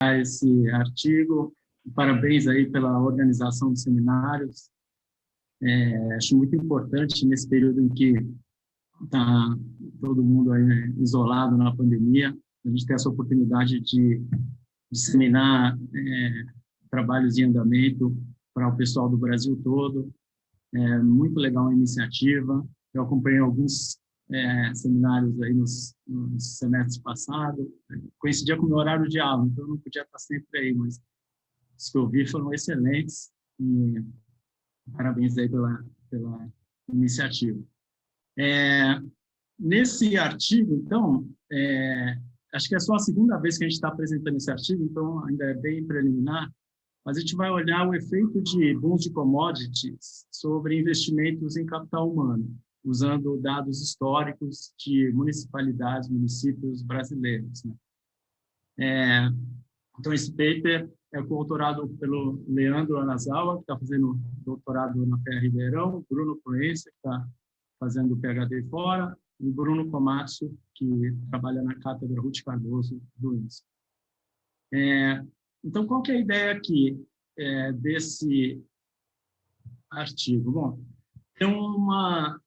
esse artigo. Parabéns aí pela organização dos seminários. Acho muito importante nesse período em que está todo mundo aí isolado na pandemia, a gente ter essa oportunidade de disseminar trabalhos em andamento para o pessoal do Brasil todo. É muito legal a iniciativa. Eu acompanhei alguns seminários aí nos semestres passados. Coincidia com o meu horário de aula, então eu não podia estar sempre aí, mas os que eu vi foram excelentes e parabéns aí pela iniciativa. Nesse artigo, então, acho que é só a segunda vez que a gente está apresentando esse artigo, então ainda é bem preliminar, mas a gente vai olhar o efeito de booms de commodities sobre investimentos em capital humano, usando dados históricos de municipalidades, municípios brasileiros, né? Então, esse paper é coautorado pelo Leandro Anazawa, que está fazendo doutorado na FEA Ribeirão, Bruno Proença, que está fazendo PhD fora, e Bruno Komatsu, que trabalha na cátedra Ruth Cardoso do INSPE. Então, qual que é a ideia aqui desse artigo? Bom, tem uma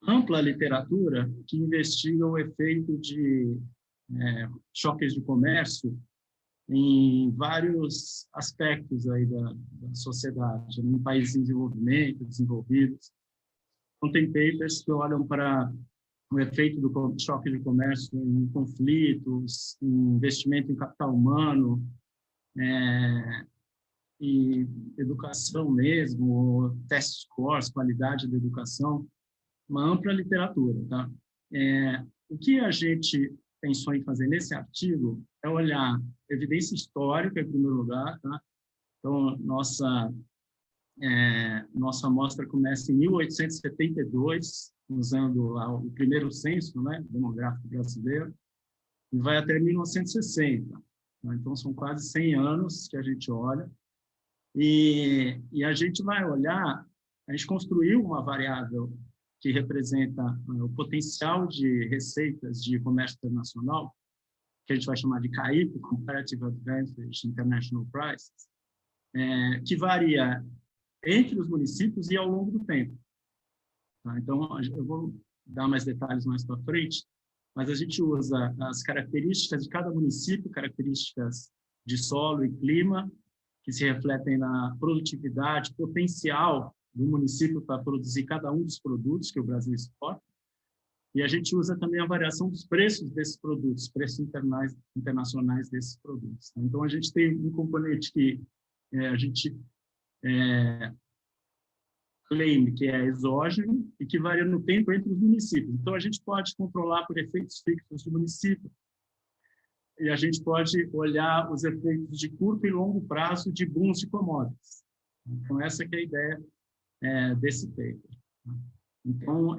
ampla literatura que investiga o efeito de choques de comércio em vários aspectos aí da sociedade, em países em desenvolvimento, desenvolvidos. Então, tem papers que olham para o efeito do choque de comércio em conflitos, em investimento em capital humano, e educação mesmo, test scores, qualidade da educação, uma ampla literatura, tá? O que a gente pensou em fazer nesse artigo é olhar evidência histórica, em primeiro lugar, tá? Então, nossa amostra começa em 1872, usando lá o primeiro censo, né, demográfico brasileiro, e vai até 1960. Né? Então, são quase 100 anos que a gente olha. E a gente vai olhar, a gente construiu uma variável que representa o potencial de receitas de comércio internacional, que a gente vai chamar de CAIP, Comparative Advantage International Prices, que varia entre os municípios e ao longo do tempo. Tá? Então, eu vou dar mais detalhes mais para frente, mas a gente usa as características de cada município, características de solo e clima, que se refletem na produtividade potencial do município para produzir cada um dos produtos que o Brasil exporta. E a gente usa também a variação dos preços desses produtos, preços internacionais desses produtos. Então, a gente tem um componente que a gente claim que é exógeno e que varia no tempo entre os municípios. Então, a gente pode controlar por efeitos fixos do município e a gente pode olhar os efeitos de curto e longo prazo de booms de commodities. Então, essa que é a ideia desse paper. Então,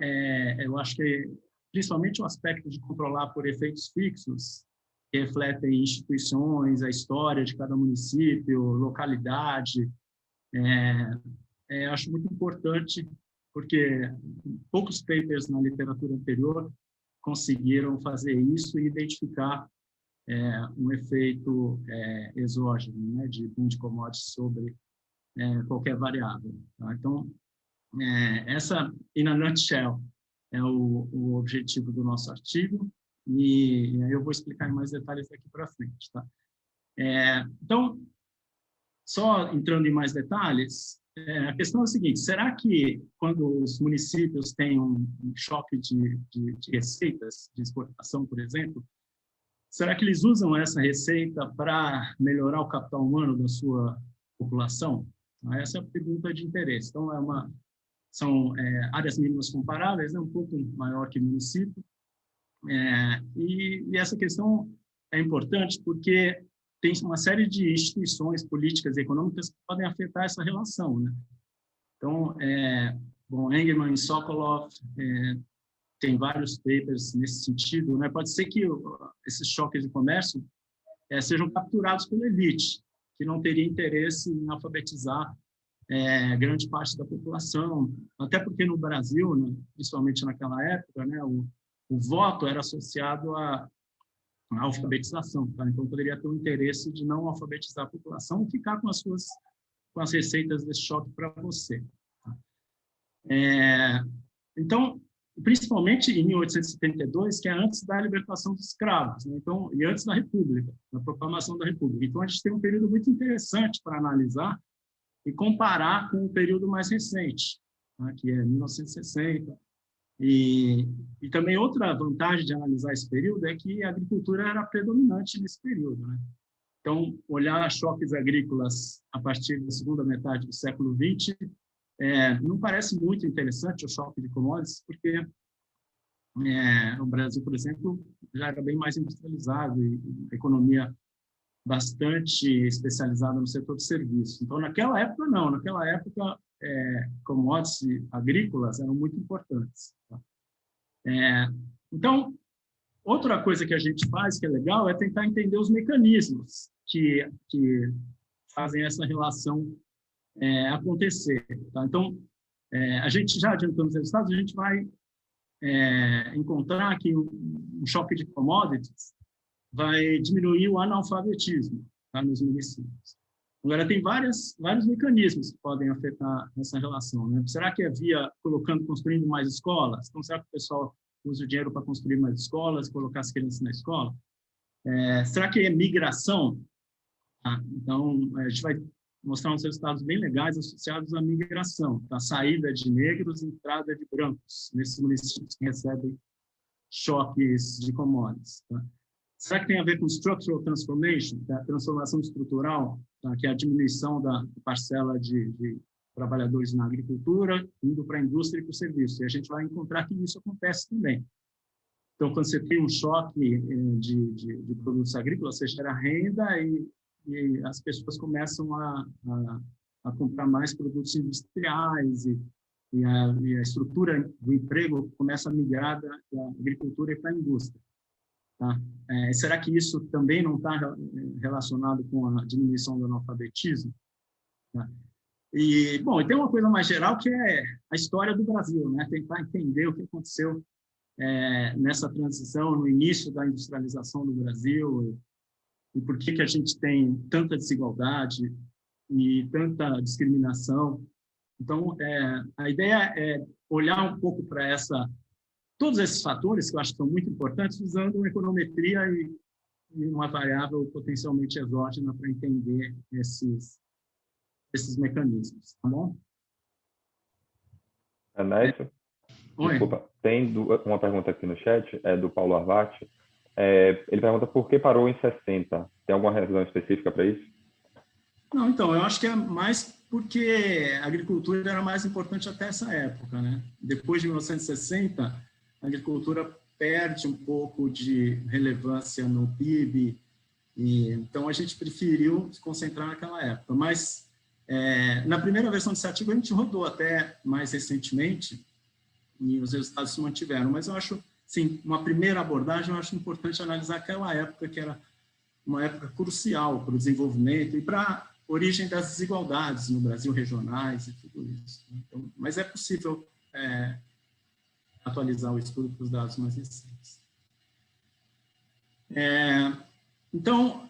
eu acho que, principalmente o aspecto de controlar por efeitos fixos, que refletem instituições, a história de cada município, localidade, acho muito importante, porque poucos papers na literatura anterior conseguiram fazer isso e identificar um efeito exógeno, né, de boom de commodities sobre qualquer variável. Tá? Então, essa, in a nutshell, é o objetivo do nosso artigo, e aí eu vou explicar em mais detalhes daqui para frente. Tá? Então, só entrando em mais detalhes, a questão é a seguinte: será que quando os municípios têm um choque de receitas de exportação, por exemplo, será que eles usam essa receita para melhorar o capital humano da sua população? Essa é a pergunta de interesse. Então, são áreas mínimas comparáveis, né, um pouco maior que o município. E essa questão é importante porque tem uma série de instituições políticas e econômicas que podem afetar essa relação, né? Então, Engelman e Sokolov tem vários papers nesse sentido, né? Pode ser que esses choques de comércio sejam capturados pela elite, que não teria interesse em alfabetizar grande parte da população, até porque no Brasil, né, principalmente naquela época, né, o voto era associado a a alfabetização. Tá? Então, poderia ter o interesse de não alfabetizar a população e ficar com as receitas desse choque para você. Tá? Então, principalmente em 1872, que é antes da libertação dos escravos, né? Então, e antes da República, da proclamação da República. Então, a gente tem um período muito interessante para analisar e comparar com o período mais recente, tá? Que é 1960. E também outra vantagem de analisar esse período é que a agricultura era predominante nesse período, né? Então, olhar choques agrícolas a partir da segunda metade do século XX não parece muito interessante o choque de commodities, porque o Brasil, por exemplo, já era bem mais industrializado e a economia bastante especializada no setor de serviços. Então, naquela época, não. Naquela época, commodities agrícolas eram muito importantes. Tá? Então, outra coisa que a gente faz, que é legal, é tentar entender os mecanismos que fazem essa relação acontecer. Tá? Então, a gente já adiantando os resultados, a gente vai encontrar que um choque de commodities vai diminuir o analfabetismo, tá, nos municípios. Agora, tem vários mecanismos que podem afetar essa relação, né? Será que é via construindo mais escolas? Então, será que o pessoal usa o dinheiro para construir mais escolas, colocar as crianças na escola? Será que é migração? Então, a gente vai mostrar uns resultados bem legais associados à migração, a saída de negros e entrada de brancos nesses municípios que recebem choques de commodities. Tá? Será que tem a ver com structural transformation, a transformação estrutural, tá? Que é a diminuição da parcela de trabalhadores na agricultura, indo para a indústria e para o serviço? E a gente vai encontrar que isso acontece também. Então, quando você tem um choque de produtos agrícolas, você gera renda e as pessoas começam a comprar mais produtos industriais e a estrutura do emprego começa a migrar da agricultura para a indústria. Tá? Será que isso também não está relacionado com a diminuição do analfabetismo? Tá? E tem uma coisa mais geral que é a história do Brasil, né? Tentar entender o que aconteceu nessa transição, no início da industrialização do Brasil, e por que a gente tem tanta desigualdade e tanta discriminação. Então, a ideia é olhar um pouco para todos esses fatores, que eu acho que são muito importantes, usando uma econometria e uma variável potencialmente exógena para entender esses mecanismos. Tá bom? Ernesto? Desculpa, tem uma pergunta aqui no chat, do Paulo Arvati. Ele pergunta por que parou em 60. Tem alguma razão específica para isso? Não, então, eu acho que é mais porque a agricultura era mais importante até essa época, né? Depois de 1960, a agricultura perde um pouco de relevância no PIB, então a gente preferiu se concentrar naquela época. Mas, na primeira versão desse artigo, a gente rodou até mais recentemente, e os resultados se mantiveram. Mas eu acho, sim, uma primeira abordagem, eu acho importante analisar aquela época, que era uma época crucial para o desenvolvimento e para a origem das desigualdades no Brasil, regionais e tudo isso. Então, mas é possível atualizar o estudo para os dados mais recentes. Então,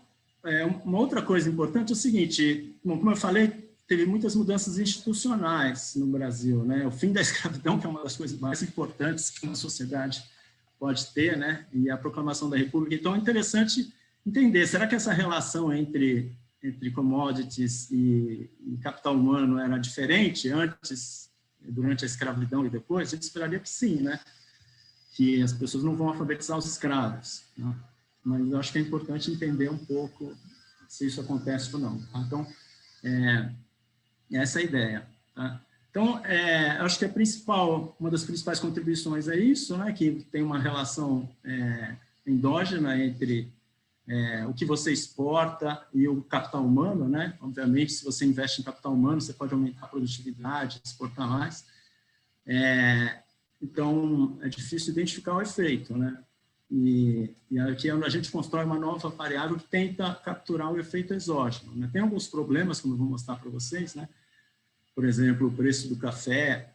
uma outra coisa importante é o seguinte, como eu falei, teve muitas mudanças institucionais no Brasil, né? O fim da escravidão, que é uma das coisas mais importantes que uma sociedade pode ter, né? E a proclamação da República. Então, é interessante entender, será que essa relação entre commodities e capital humano era diferente antes, durante a escravidão e depois? A gente esperaria que sim, né? Que as pessoas não vão alfabetizar os escravos, né? Mas eu acho que é importante entender um pouco se isso acontece ou não. Tá? Então, essa é a ideia. Tá? Então, acho que uma das principais contribuições é isso, né? Que tem uma relação endógena entre o que você exporta e o capital humano, né? Obviamente, se você investe em capital humano, você pode aumentar a produtividade, exportar mais. Então, é difícil identificar o efeito, né? E aqui a gente constrói uma nova variável que tenta capturar o efeito exógeno, né? Tem alguns problemas, como eu vou mostrar para vocês, né? Por exemplo, o preço do café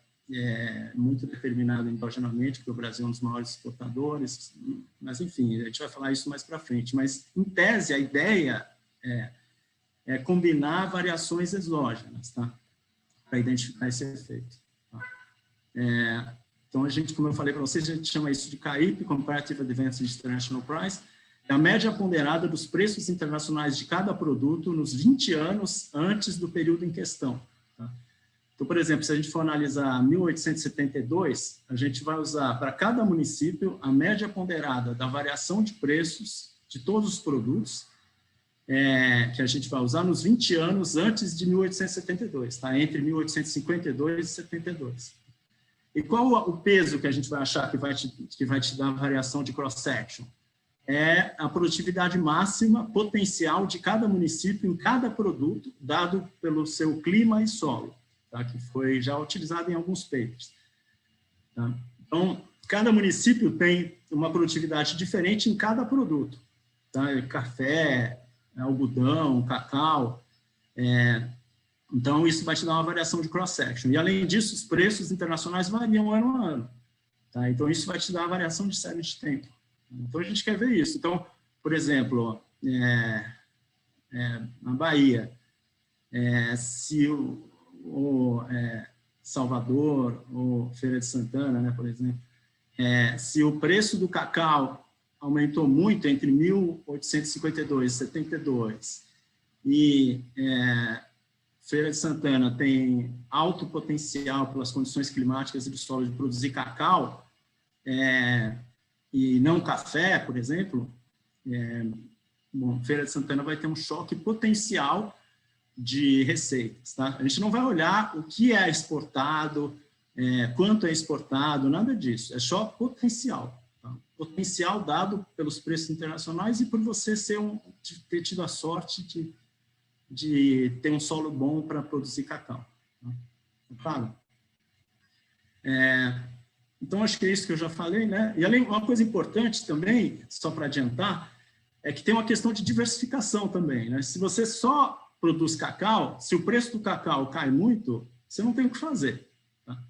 muito determinado endogenamente, porque o Brasil é um dos maiores exportadores, mas, enfim, a gente vai falar isso mais para frente. Mas, em tese, a ideia é combinar variações exógenas, tá? Para identificar esse efeito. Tá? Então, a gente, como eu falei para vocês, a gente chama isso de CAIP, Comparative Advantage International Price, é a média ponderada dos preços internacionais de cada produto nos 20 anos antes do período em questão. Tá? Então, por exemplo, se a gente for analisar 1872, a gente vai usar para cada município a média ponderada da variação de preços de todos os produtos, que a gente vai usar nos 20 anos antes de 1872, tá? Entre 1852 e 72. E qual o peso que a gente vai achar que vai te dar a variação de cross-section? É a produtividade máxima potencial de cada município em cada produto, dado pelo seu clima e solo, tá? Que foi já utilizado em alguns papers. Tá? Então, cada município tem uma produtividade diferente em cada produto. Tá? Café, algodão, cacau. Então, isso vai te dar uma variação de cross-section. E, além disso, os preços internacionais variam ano a ano. Tá? Então, isso vai te dar uma variação de série de tempo. Então, a gente quer ver isso. Então, por exemplo, na Bahia, se Salvador ou Feira de Santana, né, por exemplo, se o preço do cacau aumentou muito entre 1852 e 72 e Feira de Santana tem alto potencial pelas condições climáticas e do solo de produzir cacau, e não café, por exemplo, Feira de Santana vai ter um choque potencial de receitas. Tá? A gente não vai olhar o que é exportado, quanto é exportado, nada disso. É só potencial. Tá? Potencial dado pelos preços internacionais e por você ter tido a sorte de ter um solo bom para produzir cacau. Tá? Claro? Então, acho que é isso que eu já falei, né? E, além, uma coisa importante também, só para adiantar, é que tem uma questão de diversificação também, né? Se você só produz cacau, se o preço do cacau cai muito, você não tem o que fazer. Tá?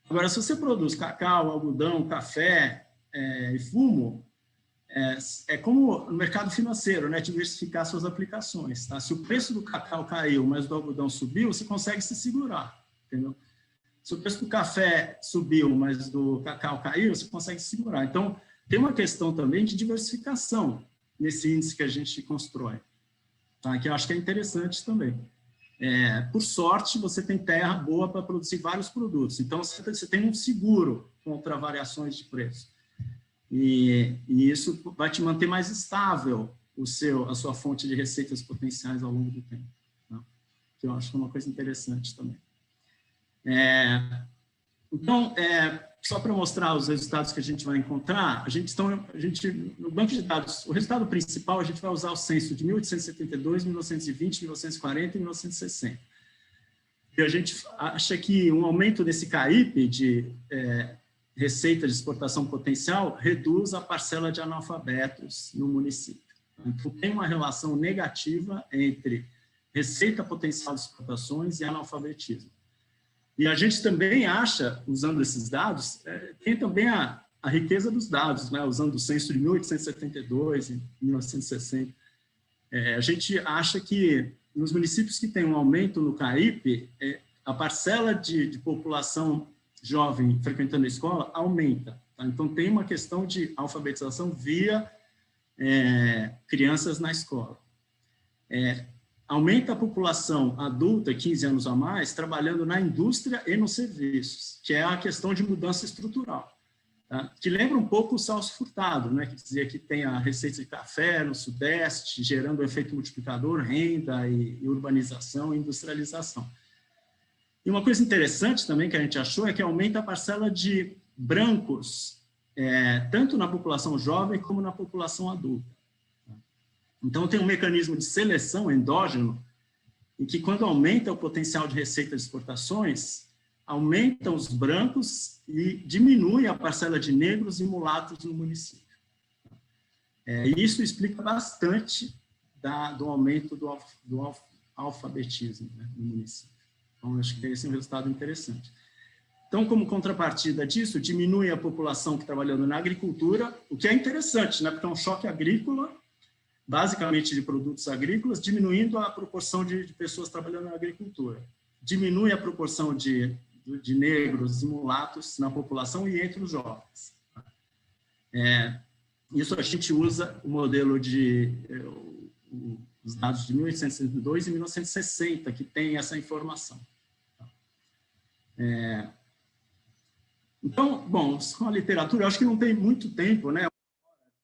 Agora, se você produz cacau, algodão, café e fumo, é como no mercado financeiro, né? Diversificar suas aplicações. Tá? Se o preço do cacau caiu, mas do algodão subiu, você consegue se segurar, entendeu? Se o preço do café subiu, mas do cacau caiu, você consegue segurar. Então, tem uma questão também de diversificação nesse índice que a gente constrói, tá? Que eu acho que é interessante também. Por sorte, você tem terra boa para produzir vários produtos. Então, você tem um seguro contra variações de preço. E isso vai te manter mais estável a sua fonte de receitas potenciais ao longo do tempo. Tá? Que eu acho que é uma coisa interessante também. Então, só para mostrar os resultados que a gente vai encontrar, no banco de dados, o resultado principal, a gente vai usar o censo de 1872, 1920, 1940 e 1960. E a gente acha que um aumento desse CAIP de receita de exportação potencial reduz a parcela de analfabetos no município. Então, tem uma relação negativa entre receita potencial de exportações e analfabetismo. E a gente também acha, usando esses dados, tem também a riqueza dos dados, né? Usando o censo de 1872 e 1960. A gente acha que nos municípios que tem um aumento no CAIP, a parcela de população jovem frequentando a escola aumenta. Tá? Então, tem uma questão de alfabetização via crianças na escola. Aumenta a população adulta, 15 anos a mais, trabalhando na indústria e nos serviços, que é a questão de mudança estrutural, tá? Que lembra um pouco o Celso Furtado, né? Que dizia que tem a receita de café no Sudeste, gerando um efeito multiplicador, renda e urbanização e industrialização. E uma coisa interessante também que a gente achou é que aumenta a parcela de brancos, tanto na população jovem como na população adulta. Então, tem um mecanismo de seleção endógeno, em que, quando aumenta o potencial de receita de exportações, aumentam os brancos e diminui a parcela de negros e mulatos no município. E isso explica bastante do aumento do alfabetismo, né, no município. Então, acho que esse é um resultado interessante. Então, como contrapartida disso, diminui a população que trabalhando na agricultura, o que é interessante, né? Porque é um choque agrícola, basicamente de produtos agrícolas, diminuindo a proporção de pessoas trabalhando na agricultura. Diminui a proporção de negros e mulatos na população e entre os jovens. Isso a gente usa o modelo os dados de 1862 e 1960, que tem essa informação. Então, bom, com a literatura, eu acho que não tem muito tempo, né,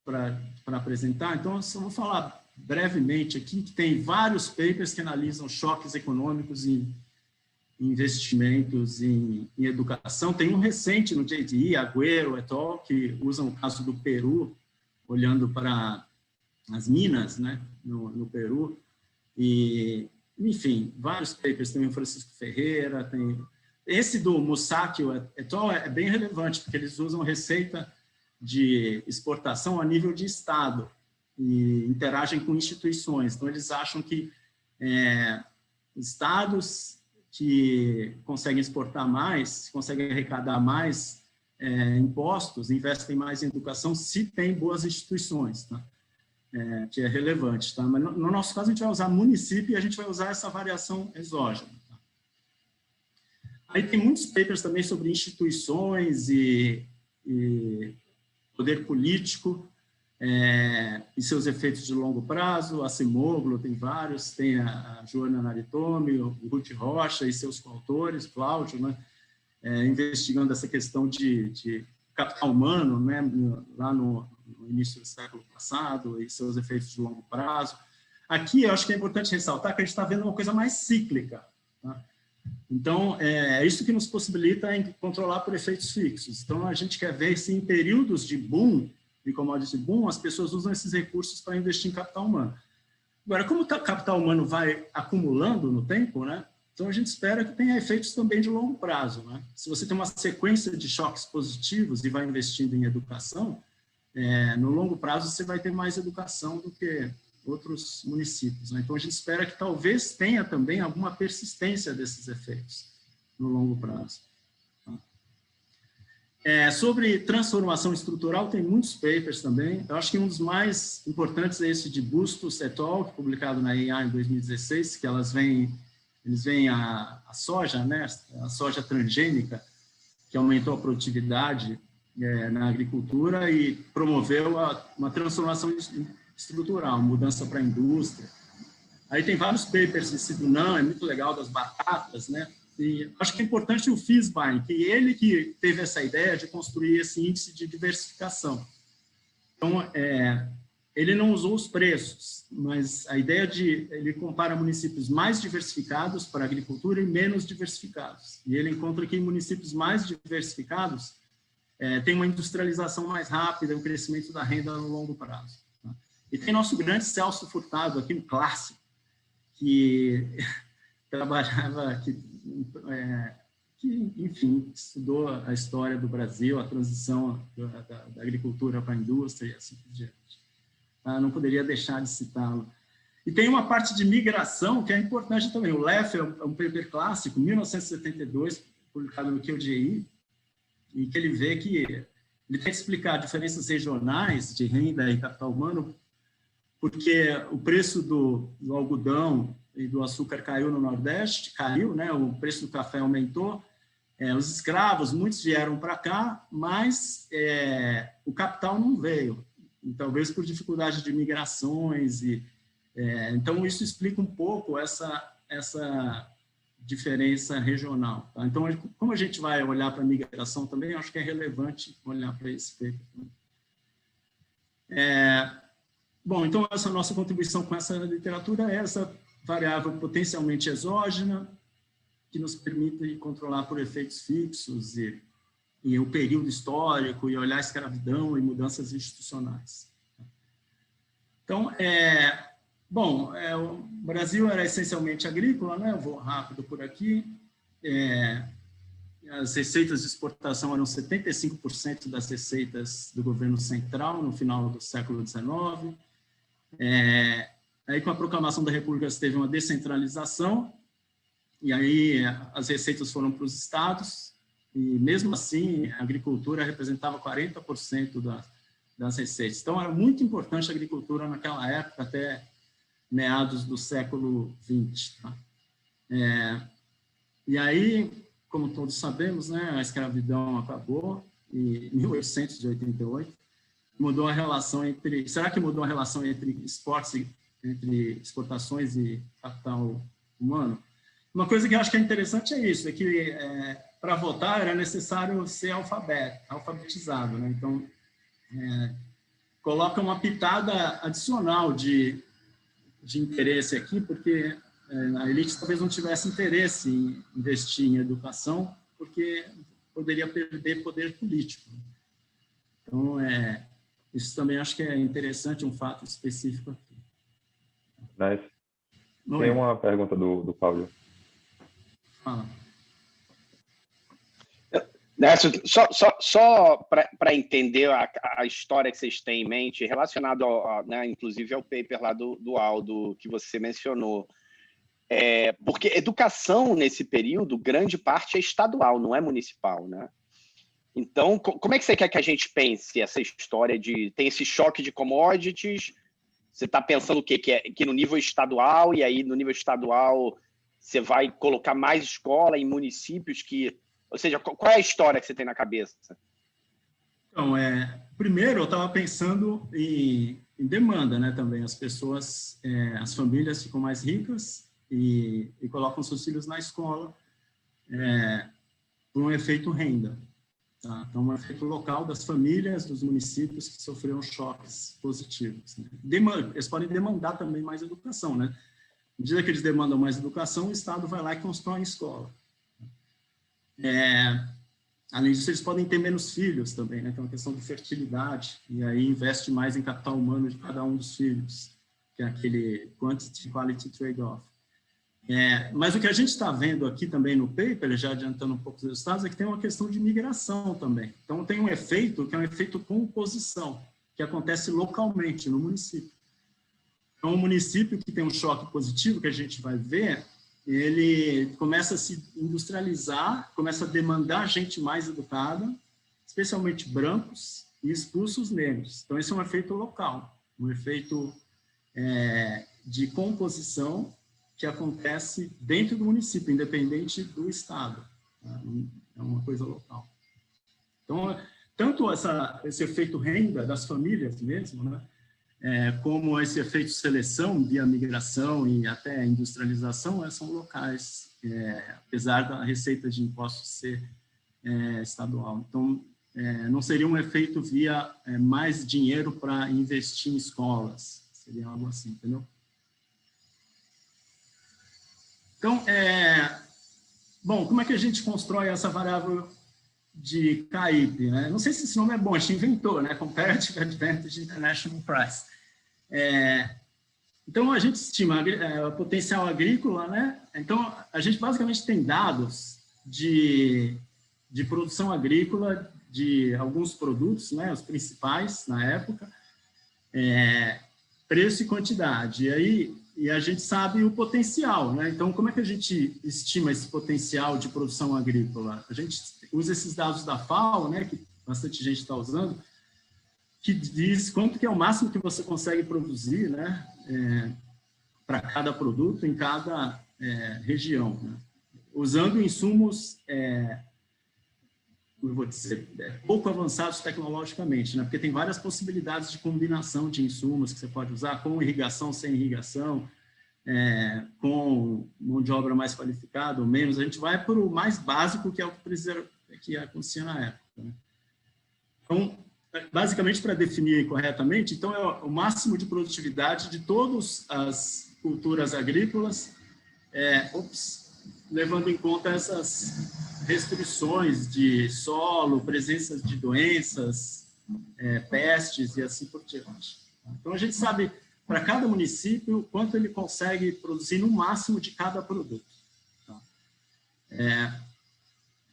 para apresentar, então eu só vou falar brevemente aqui que tem vários papers que analisam choques econômicos e investimentos em educação. Tem um recente no JDE, Agüero et al., que usam o caso do Peru, olhando para as minas, né, no Peru, e, enfim, vários papers, tem o Francisco Ferreira, tem... Esse do Musacchio et al. É bem relevante, porque eles usam receita de exportação a nível de Estado e interagem com instituições. Então, eles acham que estados que conseguem exportar mais, conseguem arrecadar mais impostos, investem mais em educação, se tem boas instituições, tá? Que é relevante. Tá? Mas, no nosso caso, a gente vai usar município e a gente vai usar essa variação exógena. Tá? Aí tem muitos papers também sobre instituições e poder político e seus efeitos de longo prazo. A Simoglu tem vários, tem a Joana Naritomi, o Ruth Rocha e seus coautores, Cláudio, né, investigando essa questão de capital humano, né, lá no início do século passado, e seus efeitos de longo prazo. Aqui, eu acho que é importante ressaltar que a gente está vendo uma coisa mais cíclica. Tá? Então, é isso que nos possibilita controlar por efeitos fixos. Então, a gente quer ver se em períodos de boom, de commodity boom, as pessoas usam esses recursos para investir em capital humano. Agora, como o capital humano vai acumulando no tempo, né? Então, a gente espera que tenha efeitos também de longo prazo. Né? Se você tem uma sequência de choques positivos e vai investindo em educação, no longo prazo você vai ter mais educação do que outros municípios. Né? Então, a gente espera que talvez tenha também alguma persistência desses efeitos no longo prazo. Sobre transformação estrutural, tem muitos papers também. Eu acho que um dos mais importantes é esse de Bustos et al., publicado na EIA em 2016, que eles veem a soja, né? A soja transgênica, que aumentou a produtividade na agricultura e promoveu uma transformação estrutural, mudança para a indústria. Aí tem vários papers desse Dunan, é muito legal, das batatas, né? E acho que é importante o Fisbein, que ele que teve essa ideia de construir esse índice de diversificação. Então, ele não usou os preços, mas a ideia ele compara municípios mais diversificados para a agricultura e menos diversificados. E ele encontra que em municípios mais diversificados tem uma industrialização mais rápida, um crescimento da renda no longo prazo. Tá? E tem nosso grande Celso Furtado, aqui no clássico, que trabalhava, que, enfim, estudou a história do Brasil, a transição da agricultura para a indústria e assim por diante. Não poderia deixar de citá-lo. E tem uma parte de migração que é importante também. O Leff é um paper clássico, 1972, publicado no QGI, e que ele vê que ele tem que explicar diferenças regionais de renda e capital humano, porque o preço do algodão e do açúcar caiu no Nordeste, né? O preço do café aumentou, os escravos, muitos vieram para cá, mas o capital não veio, e talvez por dificuldade de migrações. Então, isso explica um pouco essa diferença regional. Tá? Então, como a gente vai olhar para a migração também, acho que é relevante olhar para esse paper também. Bom, então, essa nossa contribuição com essa literatura é essa variável potencialmente exógena, que nos permite controlar por efeitos fixos e o período histórico, e olhar a escravidão e mudanças institucionais. Então, o Brasil era essencialmente agrícola, né? Eu vou rápido por aqui. As receitas de exportação eram 75% das receitas do governo central no final do século XIX. Aí, com a proclamação da República, teve uma descentralização, e aí as receitas foram para os estados, e mesmo assim a agricultura representava 40% das receitas. Então era muito importante a agricultura naquela época, até meados do século XX. Tá? E aí, como todos sabemos, né, a escravidão acabou em 1888, mudou a relação entre... Será que mudou a relação entre exportações e capital humano? Uma coisa que eu acho que é interessante é isso, é que para votar era necessário ser alfabetizado, né? Então, coloca uma pitada adicional de interesse aqui, porque a elite talvez não tivesse interesse em investir em educação, porque poderia perder poder político. Então, isso também acho que é interessante, um fato específico aqui. Nice. Tem uma pergunta do Paulo. Fala. Só para entender a história que vocês têm em mente, relacionado, né, inclusive ao paper lá do Aldo, que você mencionou. Porque educação, nesse período, grande parte é estadual, não é municipal, né? Então, como é que você quer que a gente pense essa história de... Tem esse choque de commodities, você está pensando o quê? Que no nível estadual, e aí no nível estadual você vai colocar mais escola em municípios que... Ou seja, qual é a história que você tem na cabeça? Então, primeiro eu estava pensando em demanda, né, também. As pessoas, as famílias ficam mais ricas e colocam seus filhos na escola por um efeito renda. Tá? Então, um efeito local das famílias, dos municípios que sofreram choques positivos. Né? Eles podem demandar também mais educação, né? À medida que eles demandam mais educação, o Estado vai lá e constrói escola. Além disso, eles podem ter menos filhos também, né? Tem uma questão de fertilidade, e aí investe mais em capital humano de cada um dos filhos, que é aquele quantity-quality trade-off. Mas o que a gente está vendo aqui também no paper, já adiantando um pouco os resultados, é que tem uma questão de migração também. Então, tem um efeito que é um efeito composição, que acontece localmente no município. Então, um município que tem um choque positivo, que a gente vai ver, ele começa a se industrializar, começa a demandar gente mais educada, especialmente brancos, e expulsa os negros. Então, esse é um efeito local, um efeito de composição que acontece dentro do município, independente do estado. É uma coisa local. Então, tanto esse efeito renda das famílias mesmo, né, como esse efeito seleção via migração e até industrialização, são locais, apesar da receita de impostos ser estadual. Então, não seria um efeito via mais dinheiro para investir em escolas, seria algo assim, entendeu? Então, bom, como é que a gente constrói essa variável de CAIP, né? Não sei se esse nome é bom, a gente inventou, né? Comparative Advantage International Price. Então, a gente estima o potencial agrícola, né? Então, a gente basicamente tem dados de produção agrícola de alguns produtos, né? Os principais na época, preço e quantidade. E a gente sabe o potencial, né? Então, como é que a gente estima esse potencial de produção agrícola? A gente usa esses dados da FAO, né, que bastante gente está usando, que diz quanto que é o máximo que você consegue produzir, né, para cada produto em cada região, né? Usando insumos, eu vou dizer, pouco avançados tecnologicamente, né? Porque tem várias possibilidades de combinação de insumos que você pode usar, com irrigação, sem irrigação, com mão de obra mais qualificada ou menos. A gente vai para o mais básico, que é o que acontecia na época, né? Então, basicamente, para definir corretamente, então é o máximo de produtividade de todas as culturas agrícolas, levando em conta essas restrições de solo, presença de doenças, pestes e assim por diante. Então, a gente sabe, para cada município, quanto ele consegue produzir no máximo de cada produto.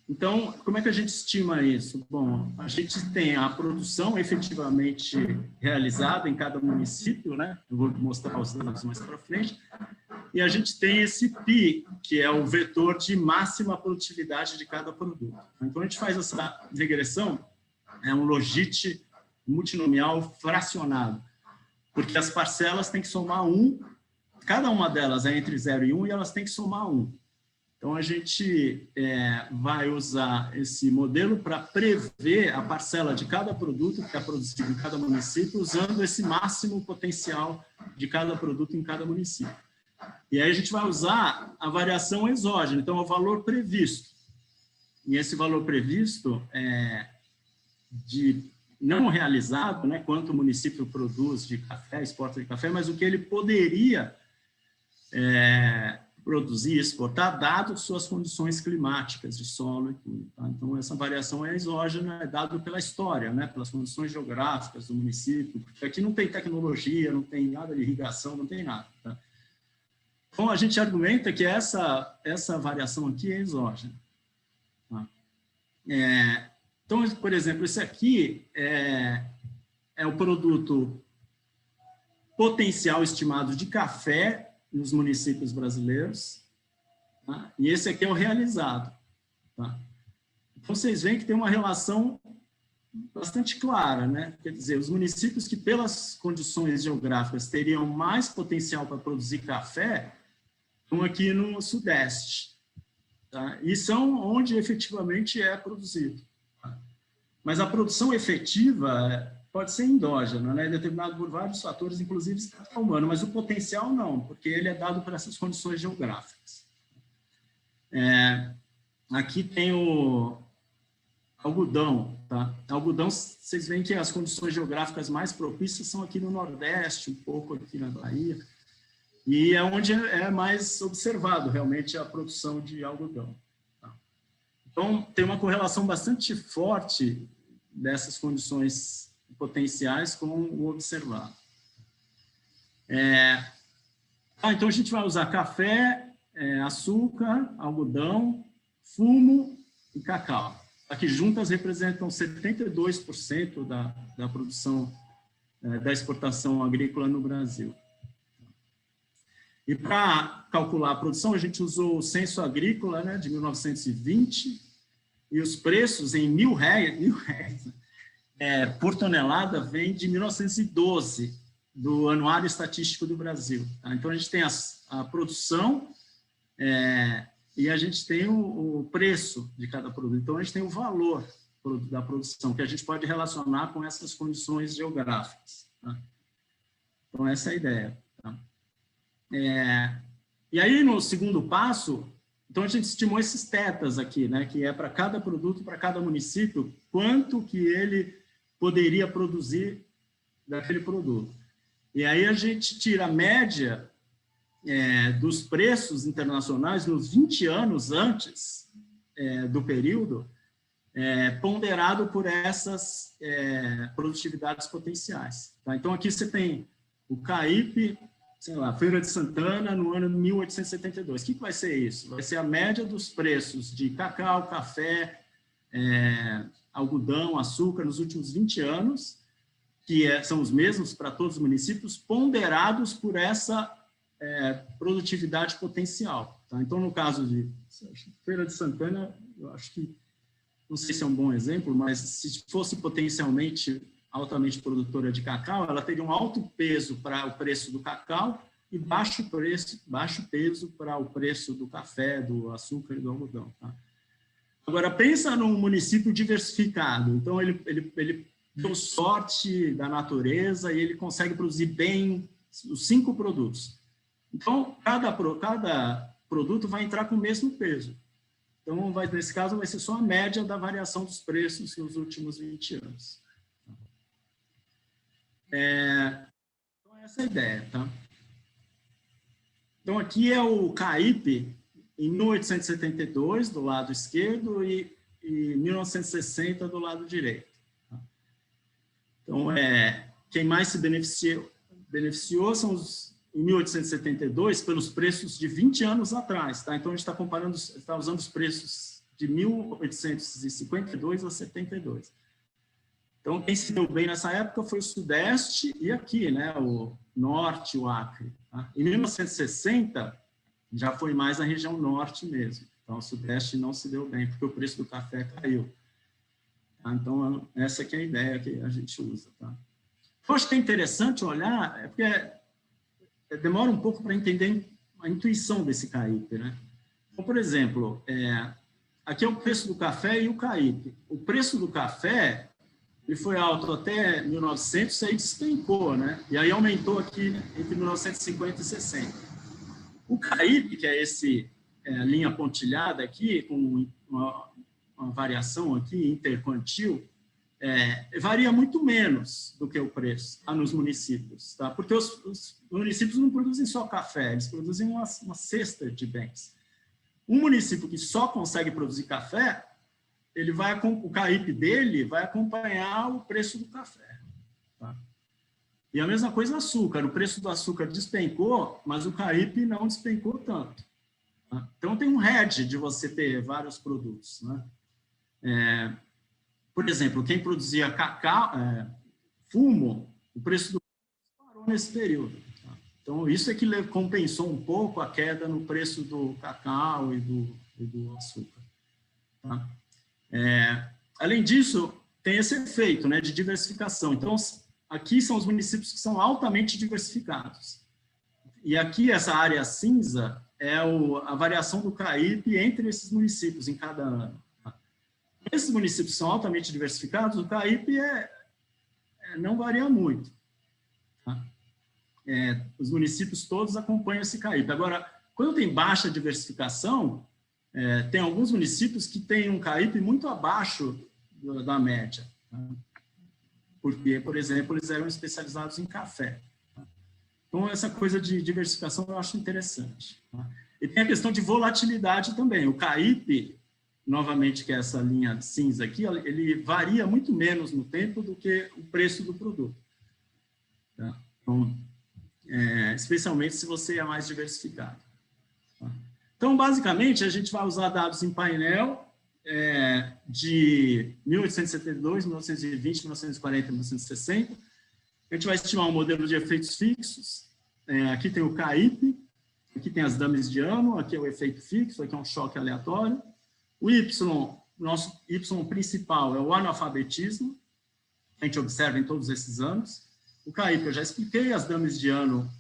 Então, como é que a gente estima isso? Bom, a gente tem a produção efetivamente realizada em cada município, né? Eu vou mostrar os dados mais para frente. E a gente tem esse PI, que é o vetor de máxima produtividade de cada produto. Então, a gente faz essa regressão, é um logit multinomial fracionado, porque as parcelas têm que somar 1, cada uma delas é entre 0 e 1, e elas têm que somar 1. Então, a gente vai usar esse modelo para prever a parcela de cada produto que é produzido em cada município, usando esse máximo potencial de cada produto em cada município. E aí a gente vai usar a variação exógena, então é o valor previsto. E esse valor previsto é de não realizado, né, quanto o município produz de café, exporta de café, mas o que ele poderia produzir e exportar, dado suas condições climáticas de solo e tudo. Tá? Então, essa variação é exógena, é dado pela história, né, pelas condições geográficas do município, porque aqui não tem tecnologia, não tem nada de irrigação, não tem nada. Tá? Então, a gente argumenta que essa variação aqui é exógena. Tá? Então, por exemplo, esse aqui é o produto potencial estimado de café nos municípios brasileiros, tá? E esse aqui é o realizado. Tá? Então, vocês veem que tem uma relação bastante clara, né? Quer dizer, os municípios que, pelas condições geográficas, teriam mais potencial para produzir café, estão aqui no Sudeste, tá? E são onde efetivamente é produzido. Tá? Mas a produção efetiva pode ser endógena, né? Determinado por vários fatores, inclusive capital humano, mas o potencial não, porque ele é dado por essas condições geográficas. Aqui tem o algodão, tá? Algodão, vocês veem que as condições geográficas mais propícias são aqui no Nordeste, um pouco aqui na Bahia, e é onde é mais observado realmente a produção de algodão. Tá? Então, tem uma correlação bastante forte dessas condições potenciais com o observado. Então, a gente vai usar café, açúcar, algodão, fumo e cacau. Aqui juntas representam 72% da produção, da exportação agrícola no Brasil. E para calcular a produção, a gente usou o Censo Agrícola, né, de 1920, e os preços em R$ 1.000 por tonelada vem de 1912, do Anuário Estatístico do Brasil. Tá? Então, a gente tem a produção e a gente tem o preço de cada produto. Então, a gente tem o valor da produção, que a gente pode relacionar com essas condições geográficas. Tá? Então, essa é a ideia. Tá? E aí, no segundo passo, então a gente estimou esses tetas aqui, né, que é para cada produto, para cada município, quanto que ele poderia produzir daquele produto. E aí a gente tira a média dos preços internacionais nos 20 anos antes do período, ponderado por essas produtividades potenciais. Tá? Então, aqui você tem o CAIP, sei lá, Feira de Santana, no ano 1872. O que vai ser isso? Vai ser a média dos preços de cacau, café, algodão, açúcar, nos últimos 20 anos, que são os mesmos para todos os municípios, ponderados por essa produtividade potencial. Tá? Então, no caso de Feira de Santana, eu acho que, não sei se é um bom exemplo, mas se fosse potencialmente altamente produtora de cacau, ela teria um alto peso para o preço do cacau e baixo peso para o preço do café, do açúcar e do algodão. Tá? Agora, pensa num município diversificado. Então, ele deu sorte da natureza e ele consegue produzir bem os 5 produtos. Então, cada produto vai entrar com o mesmo peso. Então, nesse caso, vai ser só a média da variação dos preços nos últimos 20 anos. Então, essa é a ideia, tá? Então, aqui é o CAIP em 1872, do lado esquerdo, e 1960, do lado direito. Tá? Então, quem mais se beneficiou são os, em 1872, pelos preços de 20 anos atrás. Tá? Então, a gente está usando os preços de 1852 a 72. Então, quem se deu bem nessa época foi o Sudeste e aqui, né, o Norte, o Acre. Tá? Em 1960, Já foi mais a região norte mesmo. Então, o sudeste não se deu bem, porque o preço do café caiu. Tá? Então, essa que é a ideia que a gente usa. Tá? Eu acho que é interessante olhar, porque demora um pouco para entender a intuição desse CAIP, né? Então, por exemplo, aqui é o preço do café e o CAIP. O preço do café ele foi alto até 1900, aí despencou, né? E aí aumentou aqui entre 1950 e 60. O CAIP, que é esse linha pontilhada aqui, com uma variação aqui interquantil, varia muito menos do que o preço nos municípios, tá? Porque os municípios não produzem só café, eles produzem uma cesta de bens. Um município que só consegue produzir café, o CAIP dele vai acompanhar o preço do café. Tá? E a mesma coisa açúcar, o preço do açúcar despencou, mas o CAIP não despencou tanto. Tá? Então tem um hedge de você ter vários produtos, né? Por exemplo, quem produzia cacau, fumo, o preço do parou nesse período. Tá? Então, isso é que compensou um pouco a queda no preço do cacau e do açúcar. Tá? Além disso, tem esse efeito, né, de diversificação. Então, aqui são os municípios que são altamente diversificados. E aqui, essa área cinza é a variação do CAIP entre esses municípios em cada ano. Esses municípios são altamente diversificados, o CAIP não varia muito. Tá? Os municípios todos acompanham esse CAIP. Agora, quando tem baixa diversificação, tem alguns municípios que têm um CAIP muito abaixo da média. Tá? Porque, por exemplo, eles eram especializados em café. Tá? Então, essa coisa de diversificação eu acho interessante. Tá? E tem a questão de volatilidade também. O CAIP, novamente, que é essa linha cinza aqui, ele varia muito menos no tempo do que o preço do produto. Tá? Então, especialmente se você é mais diversificado. Tá? Então, basicamente, a gente vai usar dados em painel de 1872, 1920, 1940, 1960. A gente vai estimar um modelo de efeitos fixos. Aqui tem o CAIP, aqui tem as dummies de ano, aqui é o efeito fixo, aqui é um choque aleatório. O Y, nosso Y principal é o analfabetismo, a gente observa em todos esses anos. O CAIP eu já expliquei, as dummies de ano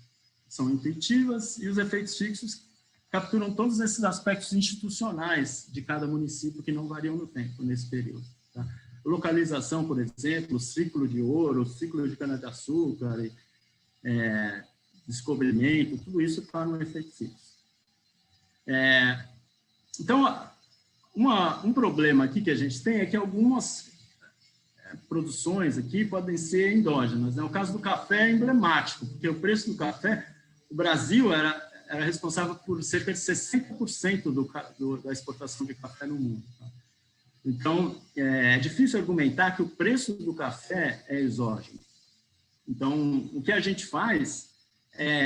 são intuitivas, e os efeitos fixos capturam todos esses aspectos institucionais de cada município que não variam no tempo, nesse período. Tá? Localização, por exemplo, ciclo de ouro, ciclo de cana-de-açúcar, descobrimento, tudo isso está no efeito fixo. Então, um problema aqui que a gente tem é que algumas produções aqui podem ser endógenas. Né? O caso do café é emblemático, porque o preço do café, o Brasil era responsável por cerca de 60% da exportação de café no mundo. Tá? Então, é difícil argumentar que o preço do café é exógeno. Então, o que a gente faz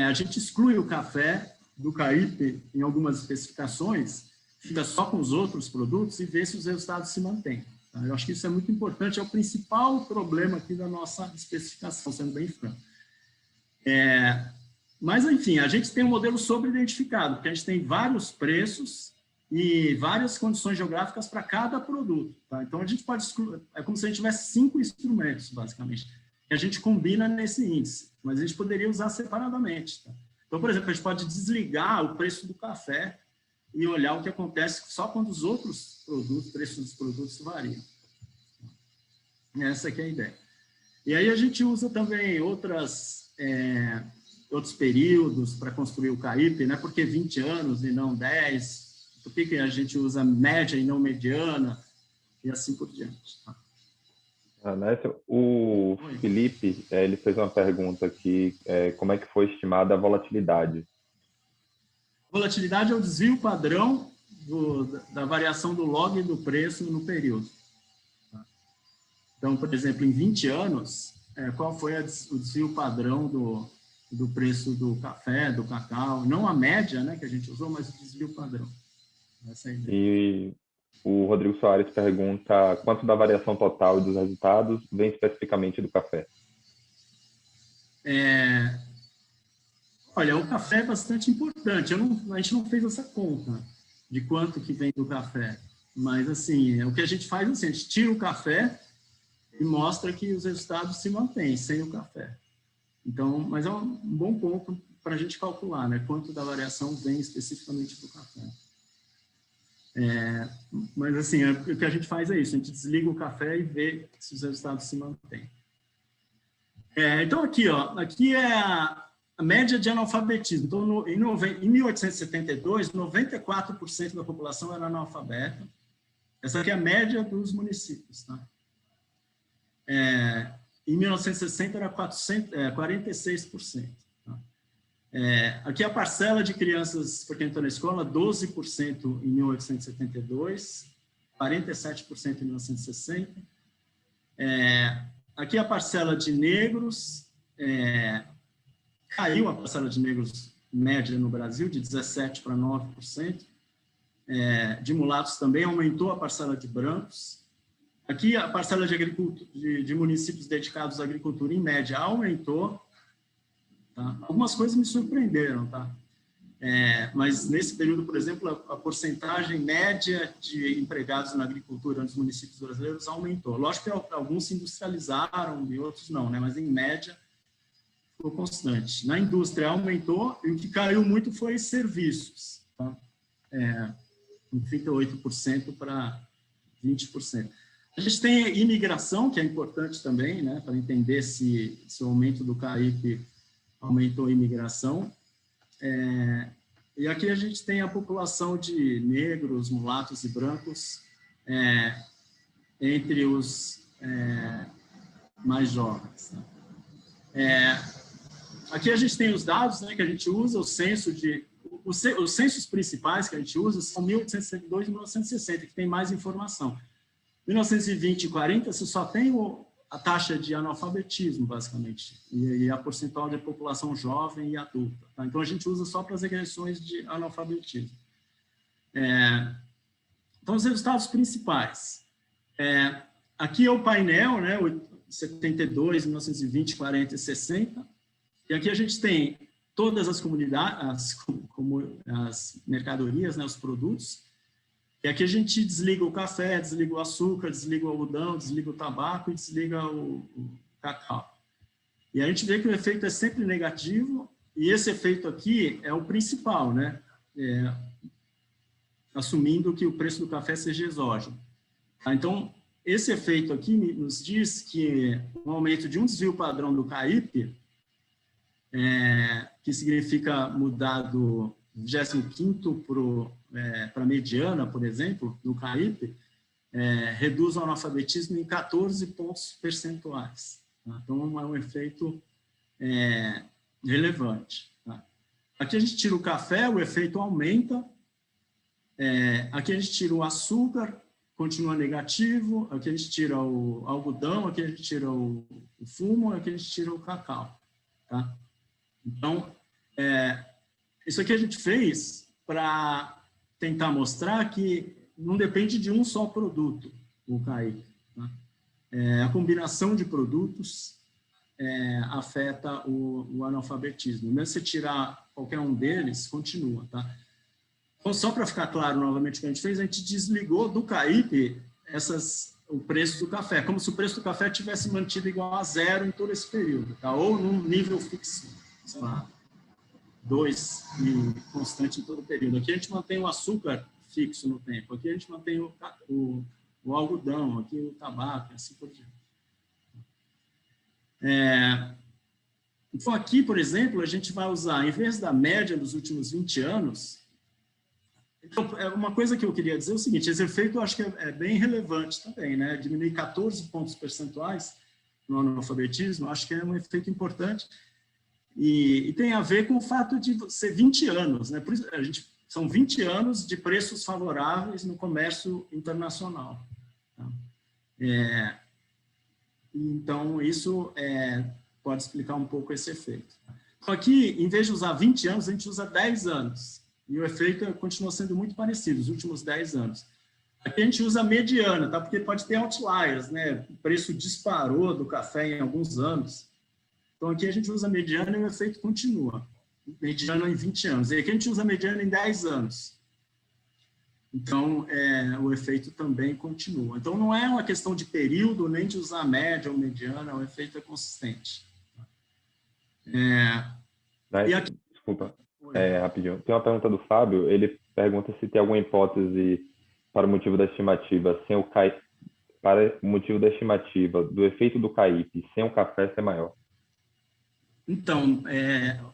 a gente exclui o café do CAIP em algumas especificações, fica só com os outros produtos e vê se os resultados se mantêm. Tá? Eu acho que isso é muito importante, é o principal problema aqui da nossa especificação, sendo bem franco. Mas, enfim, a gente tem um modelo sobre-identificado, porque a gente tem vários preços e várias condições geográficas para cada produto. Tá? Então, a gente pode excluir, é como se a gente tivesse 5 instrumentos, basicamente, que a gente combina nesse índice, mas a gente poderia usar separadamente. Tá? Então, por exemplo, a gente pode desligar o preço do café e olhar o que acontece só quando os outros produtos, preços dos produtos variam. Essa aqui é a ideia. E aí a gente usa também outros períodos para construir o CAIP, né? Por que 20 anos e não 10? Por que a gente usa média e não mediana? E assim por diante. Tá? Nécio, o Felipe, ele fez uma pergunta aqui, como é que foi estimada a volatilidade? Volatilidade é o desvio padrão da variação do log do preço no período. Tá? Então, por exemplo, em 20 anos, qual foi o desvio padrão do preço do café, do cacau? Não a média, né, que a gente usou, mas o desvio padrão. Essa é a ideia. E o Rodrigo Soares pergunta quanto da variação total dos resultados vem especificamente do café? Olha, o café é bastante importante. A gente não fez essa conta de quanto que vem do café. Mas, assim, o que a gente faz é assim, a gente tira o café e mostra que os resultados se mantêm sem o café. Então, mas é um bom ponto para a gente calcular, né? Quanto da variação vem especificamente do café. Mas, assim, o que a gente faz é isso. A gente desliga o café e vê se os resultados se mantêm. Então, aqui, ó, aqui é a média de analfabetismo. Então, em 1872, 94% da população era analfabeta. Essa aqui é a média dos municípios, tá? Em 1960 era 46%. Tá? Aqui a parcela de crianças frequentando a escola, 12% em 1872, 47% em 1960. Aqui a parcela de negros, caiu a parcela de negros média no Brasil, de 17% para 9%. De mulatos também aumentou a parcela de brancos. Aqui a parcela de municípios dedicados à agricultura, em média, aumentou. Tá? Algumas coisas me surpreenderam, tá? Mas nesse período, por exemplo, a porcentagem média de empregados na agricultura nos municípios brasileiros aumentou. Lógico que alguns se industrializaram e outros não, né? Mas em média ficou constante. Na indústria aumentou e o que caiu muito foi serviços, tá? 38% para 20%. A gente tem imigração, que é importante também, né, para entender se o aumento do CAIP aumentou a imigração. E aqui a gente tem a população de negros, mulatos e brancos entre os mais jovens. Né? Aqui a gente tem os dados, né, que a gente usa, o censo de... Os censos principais que a gente usa são 1872 e 1960, que tem mais informação. 1920 e 40, você só tem a taxa de analfabetismo, basicamente, e a percentual de população jovem e adulta. Tá? Então, a gente usa só para as regressões de analfabetismo. Então, os resultados principais. Aqui é o painel, né, 72, 1920, 40 e 60. E aqui a gente tem todas as comunidades, as mercadorias, né, os produtos. E aqui a gente desliga o café, desliga o açúcar, desliga o algodão, desliga o tabaco e desliga o cacau. E a gente vê que o efeito é sempre negativo, e esse efeito aqui é o principal, né? Assumindo que o preço do café seja exógeno. Tá? Então, esse efeito aqui nos diz que um aumento de um desvio padrão do CAIP, que significa mudar do 25º para a mediana, por exemplo, do CAIP, reduz o analfabetismo em 14 pontos percentuais. Tá? Então, é um efeito relevante. Tá? Aqui a gente tira o café, o efeito aumenta. Aqui a gente tira o açúcar, continua negativo. Aqui a gente tira o algodão, aqui a gente tira o fumo, aqui a gente tira o cacau. Tá? Então, isso aqui a gente fez para tentar mostrar que não depende de um só produto, o CAIP. Tá? A combinação de produtos afeta o analfabetismo. Mesmo se você tirar qualquer um deles, continua. Tá? Então, só para ficar claro novamente o que a gente fez, a gente desligou do CAIP o preço do café, como se o preço do café tivesse mantido igual a zero em todo esse período, tá? Ou num nível fixo, sei lá, 2 e constante em todo o período. Aqui a gente mantém o açúcar fixo no tempo, aqui a gente mantém o algodão, aqui o tabaco, assim por diante. Então, aqui, por exemplo, a gente vai usar, em vez da média dos últimos 20 anos, então, uma coisa que eu queria dizer é o seguinte, esse efeito eu acho que é bem relevante também, né? Diminuir 14 pontos percentuais no analfabetismo, acho que é um efeito importante. E tem a ver com o fato de ser 20 anos, né? Por isso, são 20 anos de preços favoráveis no comércio internacional. Tá? Então, isso pode explicar um pouco esse efeito. Só que, em vez de usar 20 anos, a gente usa 10 anos. E o efeito continua sendo muito parecido, os últimos 10 anos. Aqui a gente usa a mediana, tá? Porque pode ter outliers, né? O preço disparou do café em alguns anos. Então, aqui a gente usa a mediana e o efeito continua. mediana em 20 anos. E aqui a gente usa mediana em 10 anos. Então, o efeito também continua. Então, não é uma questão de período, nem de usar média ou mediana, o efeito é consistente. E aqui... Desculpa, rapidinho. Tem uma pergunta do Fábio, ele pergunta se tem alguma hipótese para o motivo da estimativa sem o CAIP, para o motivo da estimativa do efeito do CAIP sem o café ser maior. Então,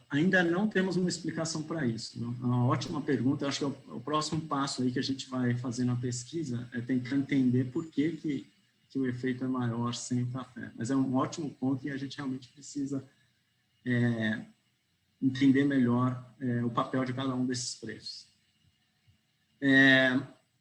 ainda não temos uma explicação para isso. É uma ótima pergunta. Acho que o próximo passo aí que a gente vai fazer na pesquisa é tentar entender por que o efeito é maior sem o café. Mas é um ótimo ponto e a gente realmente precisa entender melhor o papel de cada um desses preços.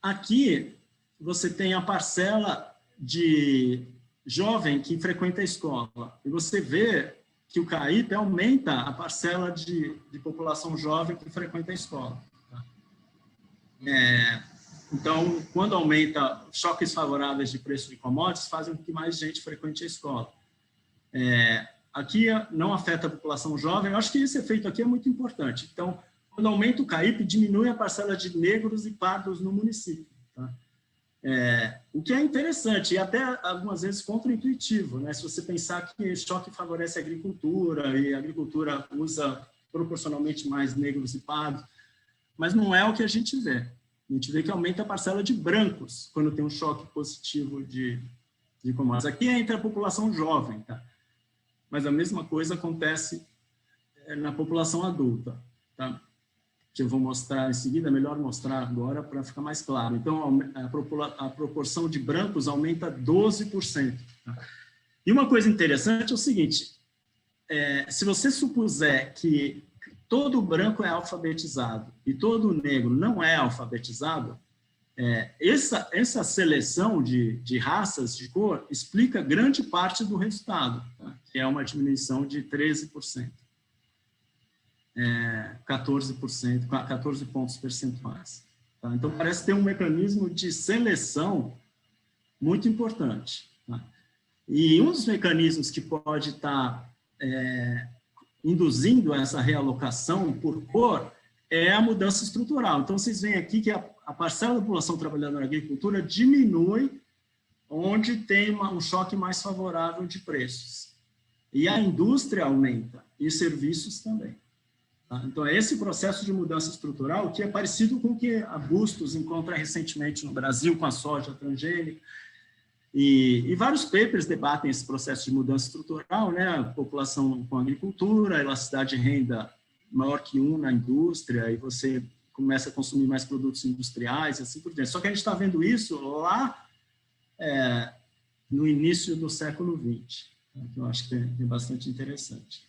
Aqui, você tem a parcela de jovem que frequenta a escola. E você vê que o CAIP aumenta a parcela de população jovem que frequenta a escola. Tá? Então, quando aumenta, choques favoráveis de preço de commodities fazem com que mais gente frequente a escola. Aqui não afeta a população jovem, eu acho que esse efeito aqui é muito importante. Então, quando aumenta o CAIP, diminui a parcela de negros e pardos no município. Tá? O que é interessante e até algumas vezes contraintuitivo, né? Se você pensar que choque favorece a agricultura e a agricultura usa proporcionalmente mais negros e pardos, mas não é o que a gente vê. A gente vê que aumenta a parcela de brancos quando tem um choque positivo de commodities. Aqui é entre a população jovem, tá? Mas a mesma coisa acontece na população adulta, tá? Que eu vou mostrar em seguida, é melhor mostrar agora para ficar mais claro. Então, a proporção de brancos aumenta 12%. Tá? E uma coisa interessante é o seguinte, se você supuser que todo branco é alfabetizado e todo negro não é alfabetizado, essa seleção de raças de cor explica grande parte do resultado, tá? Que é uma diminuição de 13%. 14%, 14 pontos percentuais. Tá? Então, parece ter um mecanismo de seleção muito importante. Tá? E um dos mecanismos que pode estar induzindo essa realocação por cor é a mudança estrutural. Então, vocês veem aqui que a parcela da população trabalhando na agricultura diminui onde tem um choque mais favorável de preços. E a indústria aumenta, e serviços também. Tá? Então, é esse processo de mudança estrutural que é parecido com o que a Bustos encontra recentemente no Brasil com a soja transgênica. E vários papers debatem esse processo de mudança estrutural, né? A população com agricultura, elasticidade de renda maior que 1 na indústria, e você começa a consumir mais produtos industriais, e assim por diante. Só que a gente está vendo isso lá no início do século XX, que eu acho que é bastante interessante.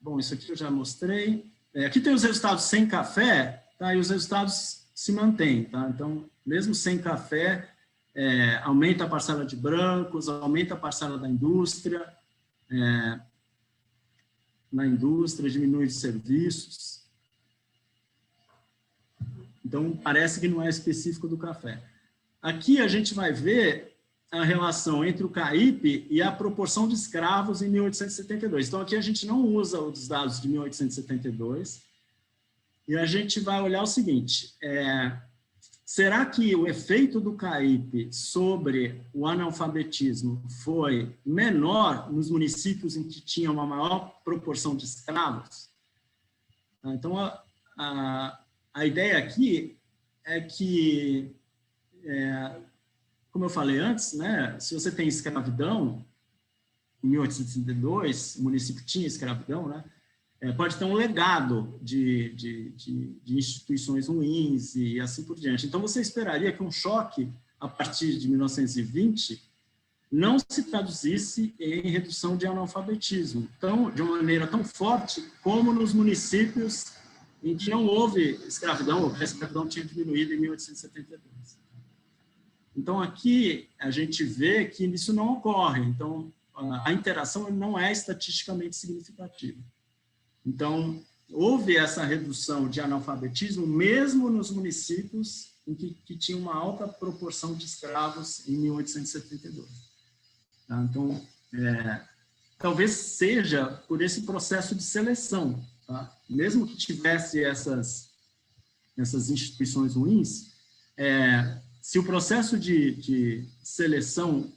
Bom, isso aqui eu já mostrei. Aqui tem os resultados sem café, tá? E os resultados se mantêm. Tá? Então, mesmo sem café, aumenta a parcela de brancos, aumenta a parcela da indústria, na indústria, diminui de serviços. Então, parece que não é específico do café. Aqui a gente vai ver a relação entre o CAIP e a proporção de escravos em 1872. Então, aqui a gente não usa os dados de 1872, e a gente vai olhar o seguinte, será que o efeito do CAIP sobre o analfabetismo foi menor nos municípios em que tinha uma maior proporção de escravos? Então, a ideia aqui é que, como eu falei antes, né, se você tem escravidão, em 1862, o município tinha escravidão, né, pode ter um legado de instituições ruins e assim por diante. Então, você esperaria que um choque, a partir de 1920, não se traduzisse em redução de analfabetismo, então, de uma maneira tão forte como nos municípios em que não houve escravidão, ou que a escravidão tinha diminuído em 1872. Então, aqui a gente vê que isso não ocorre. Então, a interação não é estatisticamente significativa. Então, houve essa redução de analfabetismo mesmo nos municípios em que tinha uma alta proporção de escravos em 1872. Tá? Então, talvez seja por esse processo de seleção, tá? Mesmo que tivesse essas instituições ruins, se o processo de seleção,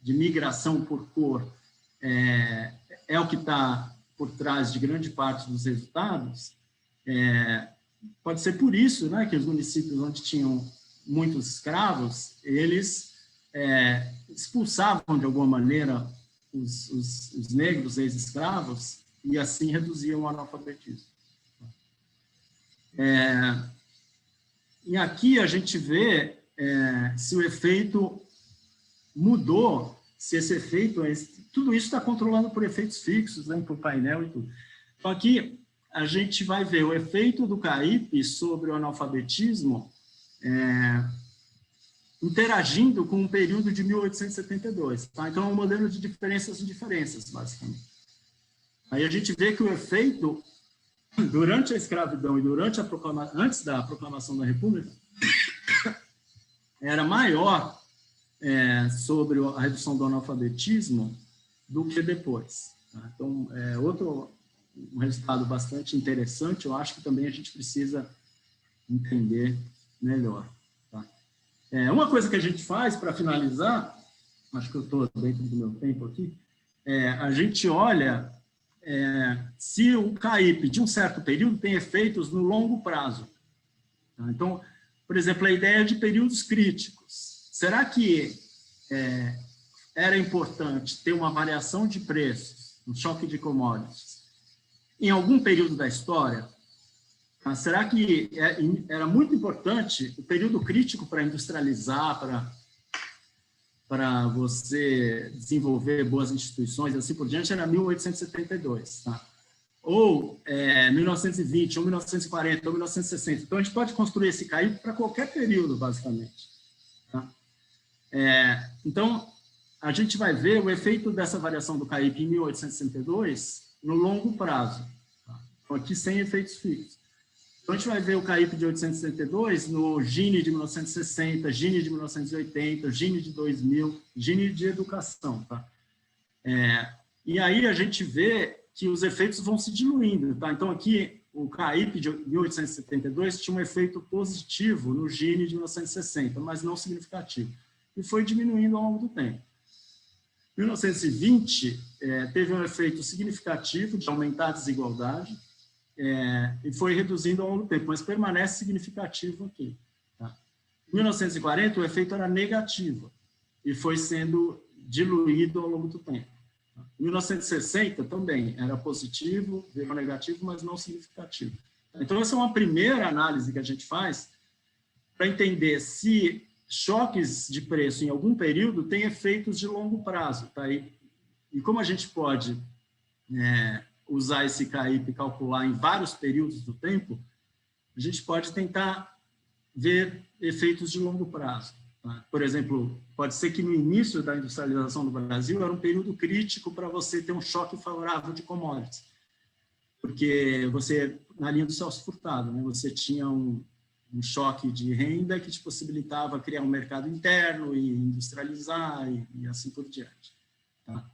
de migração por cor, é o que está por trás de grande parte dos resultados, pode ser por isso, né, que os municípios onde tinham muitos escravos, eles expulsavam de alguma maneira os negros ex-escravos e assim reduziam o analfabetismo. E aqui a gente vê se o efeito mudou, se esse efeito, tudo isso está controlado por efeitos fixos, né, por painel e tudo. Então aqui a gente vai ver o efeito do CAIP sobre o analfabetismo interagindo com o período de 1872. Tá? Então é um modelo de diferenças e diferenças, basicamente. Aí a gente vê que o efeito durante a escravidão e durante antes da proclamação da República era maior sobre a redução do analfabetismo do que depois. Tá? Então, um resultado bastante interessante, eu acho que também a gente precisa entender melhor. Tá? Uma coisa que a gente faz para finalizar, acho que eu estou dentro do meu tempo aqui, a gente olha se o CAIP de um certo período tem efeitos no longo prazo. Tá? Então, por exemplo, a ideia de períodos críticos. Será que era importante ter uma variação de preços, um choque de commodities, em algum período da história? Tá? Será que era muito importante o período crítico para industrializar, para você desenvolver boas instituições, assim por diante, era 1872, tá? Ou 1920, ou 1940, ou 1960. Então, a gente pode construir esse CAIP para qualquer período, basicamente. Tá? Então, a gente vai ver o efeito dessa variação do CAIP em 1862 no longo prazo. Tá? Então, aqui sem efeitos fixos. Então, a gente vai ver o CAIP de 1862 no Gini de 1960, Gini de 1980, Gini de 2000, Gini de educação. Tá? E aí a gente vê que os efeitos vão se diluindo. Tá? Então, aqui, o CAIP de 1872 tinha um efeito positivo no Gini de 1960, mas não significativo. E foi diminuindo ao longo do tempo. Em 1920, teve um efeito significativo de aumentar a desigualdade, e foi reduzindo ao longo do tempo, mas permanece significativo aqui. Tá? Em 1940, o efeito era negativo e foi sendo diluído ao longo do tempo. Tá? Em 1960, também era positivo, virou negativo, mas não significativo. Então, essa é uma primeira análise que a gente faz para entender se choques de preço em algum período têm efeitos de longo prazo. Tá? E como a gente pode usar esse CAIP e calcular em vários períodos do tempo, a gente pode tentar ver efeitos de longo prazo. Tá? Por exemplo, pode ser que no início da industrialização do Brasil era um período crítico para você ter um choque favorável de commodities, porque você, na linha do Celso Furtado, né, você tinha um choque de renda que te possibilitava criar um mercado interno e industrializar e assim por diante. Tá?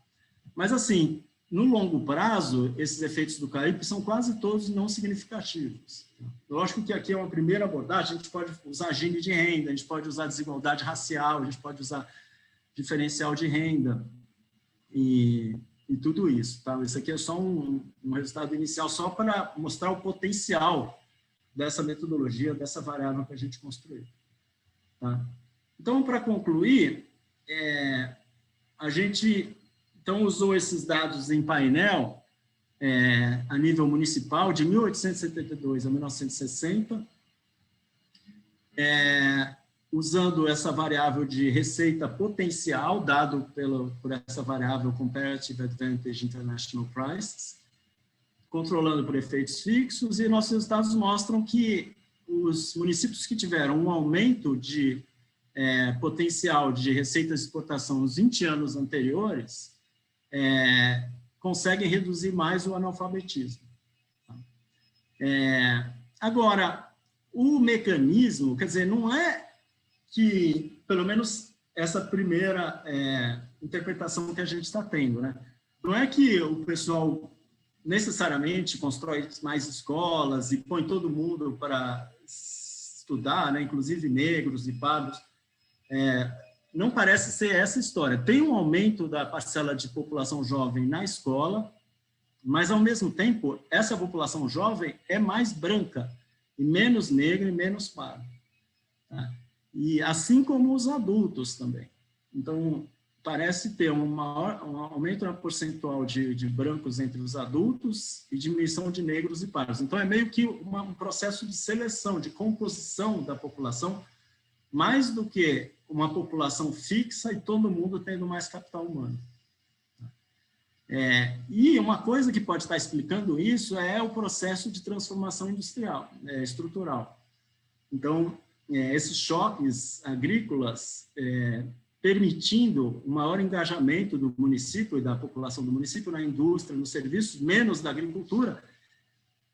Mas, assim, no longo prazo, esses efeitos do CAIP são quase todos não significativos. Lógico que aqui é uma primeira abordagem, a gente pode usar Gini de renda, a gente pode usar desigualdade racial, a gente pode usar diferencial de renda e tudo isso. Tá? Isso aqui é só um resultado inicial, só para mostrar o potencial dessa metodologia, dessa variável que a gente construiu. Tá? Então, para concluir, a gente usou esses dados em painel a nível municipal, de 1872 a 1960, usando essa variável de receita potencial, dado por essa variável Comparative Advantage International Prices, controlando por efeitos fixos, e nossos resultados mostram que os municípios que tiveram um aumento de potencial de receitas de exportação nos 20 anos anteriores conseguem reduzir mais o analfabetismo. Agora, o mecanismo, quer dizer, não é que, pelo menos essa primeira interpretação que a gente está tendo, né? não é que o pessoal necessariamente constrói mais escolas e põe todo mundo para estudar, né, inclusive negros e pardos. Não parece ser essa história. Tem um aumento da parcela de população jovem na escola, mas, ao mesmo tempo, essa população jovem é mais branca, e menos negra e menos parda. Tá? E assim como os adultos também. Então, parece ter um aumento na percentual de brancos entre os adultos e diminuição de negros e pardos. Então, é meio que um processo de seleção, de composição da população, mais do que uma população fixa e todo mundo tendo mais capital humano. E uma coisa que pode estar explicando isso é o processo de transformação industrial, estrutural. Então, esses choques agrícolas permitindo um maior engajamento do município e da população do município na indústria, nos serviços, menos da agricultura,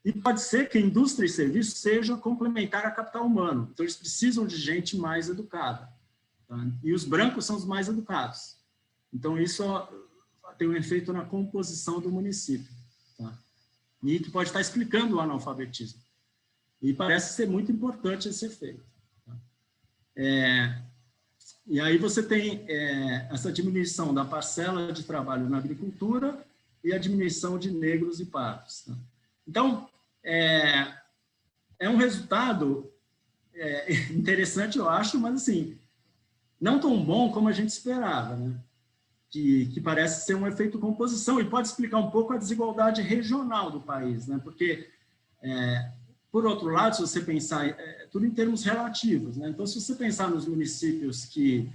e pode ser que a indústria e serviços sejam complementar a capital humano. Então, eles precisam de gente mais educada. Tá? E os brancos são os mais educados. Então, isso tem um efeito na composição do município. Tá? E que pode estar explicando o analfabetismo. E parece ser muito importante esse efeito. Tá? E aí você tem essa diminuição da parcela de trabalho na agricultura e a diminuição de negros e pardos. Tá? Então, é um resultado interessante, eu acho, mas assim, não tão bom como a gente esperava, né? Que parece ser um efeito composição e pode explicar um pouco a desigualdade regional do país, né? Porque, por outro lado, se você pensar, tudo em termos relativos, né? Então, se você pensar nos municípios que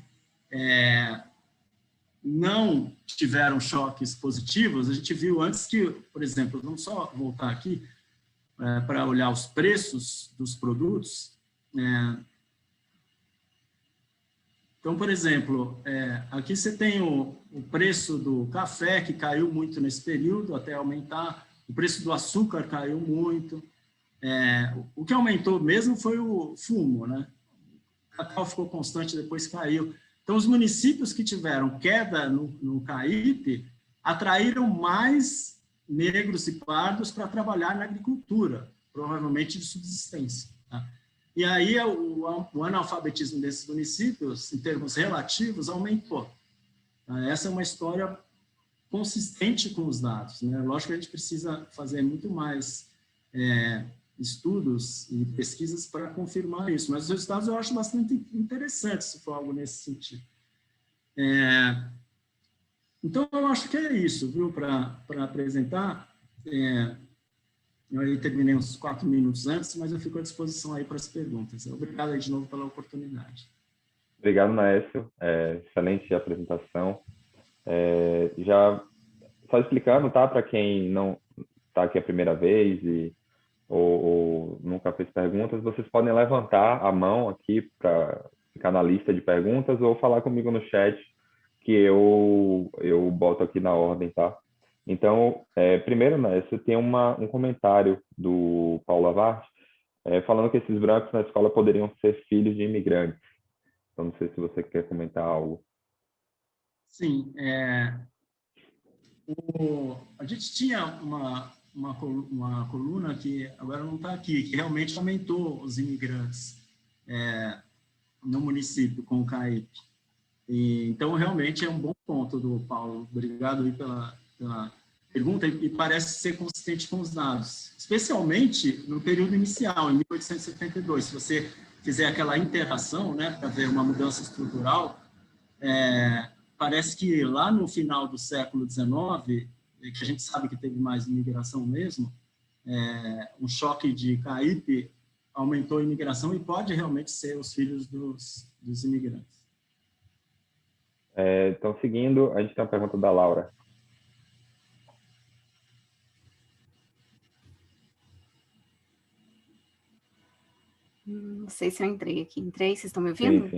não tiveram choques positivos, a gente viu antes que, por exemplo, vamos só voltar aqui, para olhar os preços dos produtos. Então, por exemplo, aqui você tem o preço do café, que caiu muito nesse período, até aumentar. O preço do açúcar caiu muito. O que aumentou mesmo foi o fumo, né? O cacau ficou constante, depois caiu. Então, os municípios que tiveram queda no CAIP atraíram mais negros e pardos para trabalhar na agricultura, provavelmente de subsistência. Tá? E aí o analfabetismo desses municípios, em termos relativos, aumentou. Tá? Essa é uma história consistente com os dados, né? Lógico que a gente precisa fazer muito mais estudos e pesquisas para confirmar isso, mas os resultados eu acho bastante interessantes, se for algo nesse sentido. Então, eu acho que é isso, viu, para apresentar. Eu aí terminei uns 4 minutos antes, mas eu fico à disposição aí para as perguntas. Obrigado aí de novo pela oportunidade. Obrigado, Maestro. Excelente apresentação. Já só explicando, tá, para quem não está aqui a primeira vez ou nunca fez perguntas, vocês podem levantar a mão aqui para ficar na lista de perguntas ou falar comigo no chat, que eu boto aqui na ordem, tá? Então, primeiro, né, você tem um comentário do Paulo Avart, falando que esses brancos na escola poderiam ser filhos de imigrantes. Então, não sei se você quer comentar algo. Sim. A gente tinha uma coluna que agora não está aqui, que realmente aumentou os imigrantes no município com o CAIP. Então, realmente é um bom ponto do Paulo. Obrigado aí pela pergunta, e parece ser consistente com os dados, especialmente no período inicial, em 1872. Se você fizer aquela interação, né, para ver uma mudança estrutural, parece que lá no final do século XIX, que a gente sabe que teve mais imigração mesmo, um choque de CAIP aumentou a imigração e pode realmente ser os filhos dos imigrantes. Então, seguindo, a gente tem uma pergunta da Laura. Não sei se eu entrei aqui. Entrei, vocês estão me ouvindo?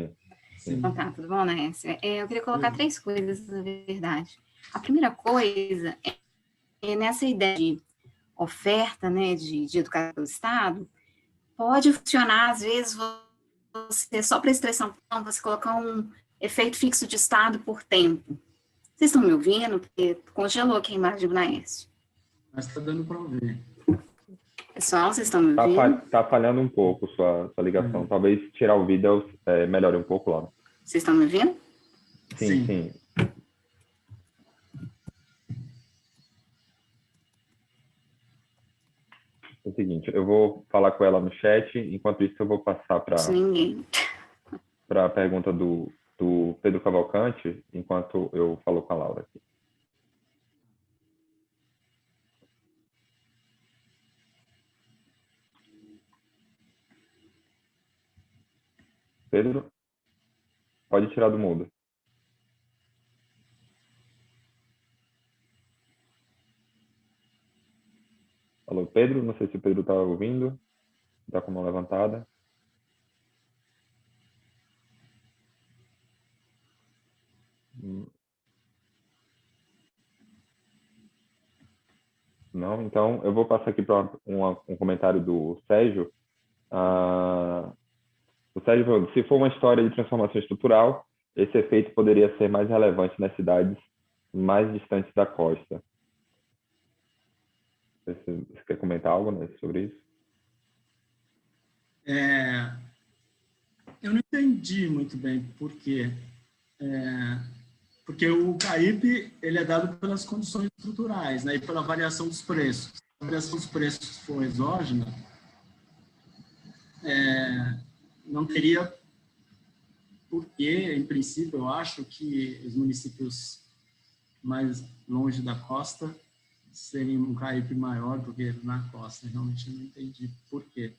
Sim. Então tá, tudo bom, né? Eu queria colocar 3 coisas, na verdade. A primeira coisa é nessa ideia de oferta, né, de educação do Estado, pode funcionar, às vezes, você, só para expressão, você colocar um efeito fixo de Estado por tempo. Vocês estão me ouvindo? Porque congelou aqui a imagem do Naércio. Mas está dando para ver. Pessoal, vocês estão me ouvindo? Tá falhando um pouco sua ligação. Talvez tirar o vídeo melhore um pouco, Laura. Vocês estão me ouvindo? Sim. É o seguinte, eu vou falar com ela no chat, enquanto isso eu vou passar para a pergunta do Pedro Cavalcante, enquanto eu falo com a Laura aqui. Pedro, pode tirar do mudo. Alô, Pedro, não sei se o Pedro está ouvindo, está com a mão levantada. Não, então eu vou passar aqui para um comentário do Sérgio. O Sérgio falou, se for uma história de transformação estrutural, esse efeito poderia ser mais relevante nas cidades mais distantes da costa. Você quer comentar algo, né, sobre isso? Eu não entendi muito bem por quê. Porque o CAIP ele é dado pelas condições estruturais, né, e pela variação dos preços. Se a variação dos preços for exógena, não teria porque, em princípio, eu acho que os municípios mais longe da costa seriam um CAIP maior do que na costa. Realmente não entendi por quê.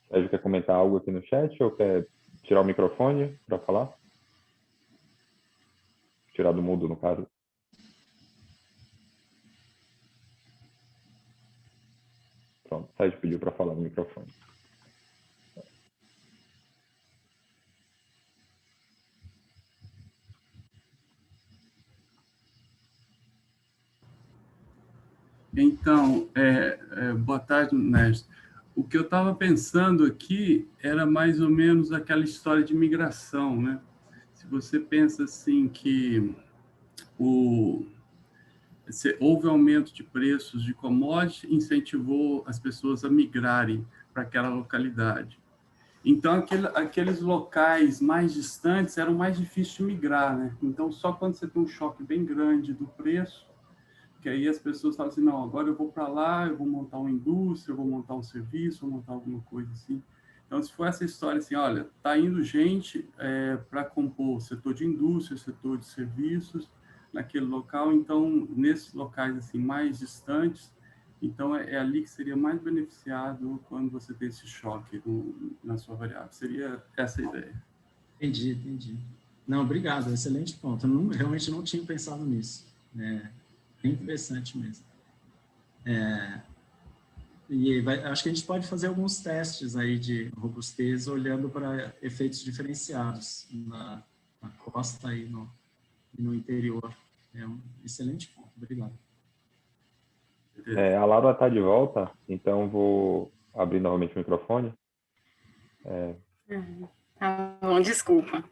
Sérgio, quer comentar algo aqui no chat ou quer tirar o microfone para falar? Tirar do mudo, no caso. Pronto, Sérgio pediu para falar no microfone. Então, boa tarde, Néstor. O que eu estava pensando aqui era mais ou menos aquela história de migração, né? Se você pensa assim que houve aumento de preços de commodities, incentivou as pessoas a migrarem para aquela localidade. Então, aqueles locais mais distantes eram mais difíceis de migrar, né? Então, só quando você tem um choque bem grande do preço, que aí as pessoas falam assim, não, agora eu vou para lá, eu vou montar uma indústria, eu vou montar um serviço, vou montar alguma coisa assim. Então, se for essa história assim, olha, está indo gente para compor setor de indústria, setor de serviços naquele local, então, nesses locais assim mais distantes, então é ali que seria mais beneficiado quando você tem esse choque na sua variável. Seria essa a ideia. Entendi. Não, obrigado, excelente ponto. Eu realmente não tinha pensado nisso. Bem interessante mesmo. Acho que a gente pode fazer alguns testes aí de robustez olhando para efeitos diferenciados na costa e no interior. É um excelente ponto. Obrigado. A Laura está de volta, então vou abrir novamente o microfone. Tá bom, desculpa.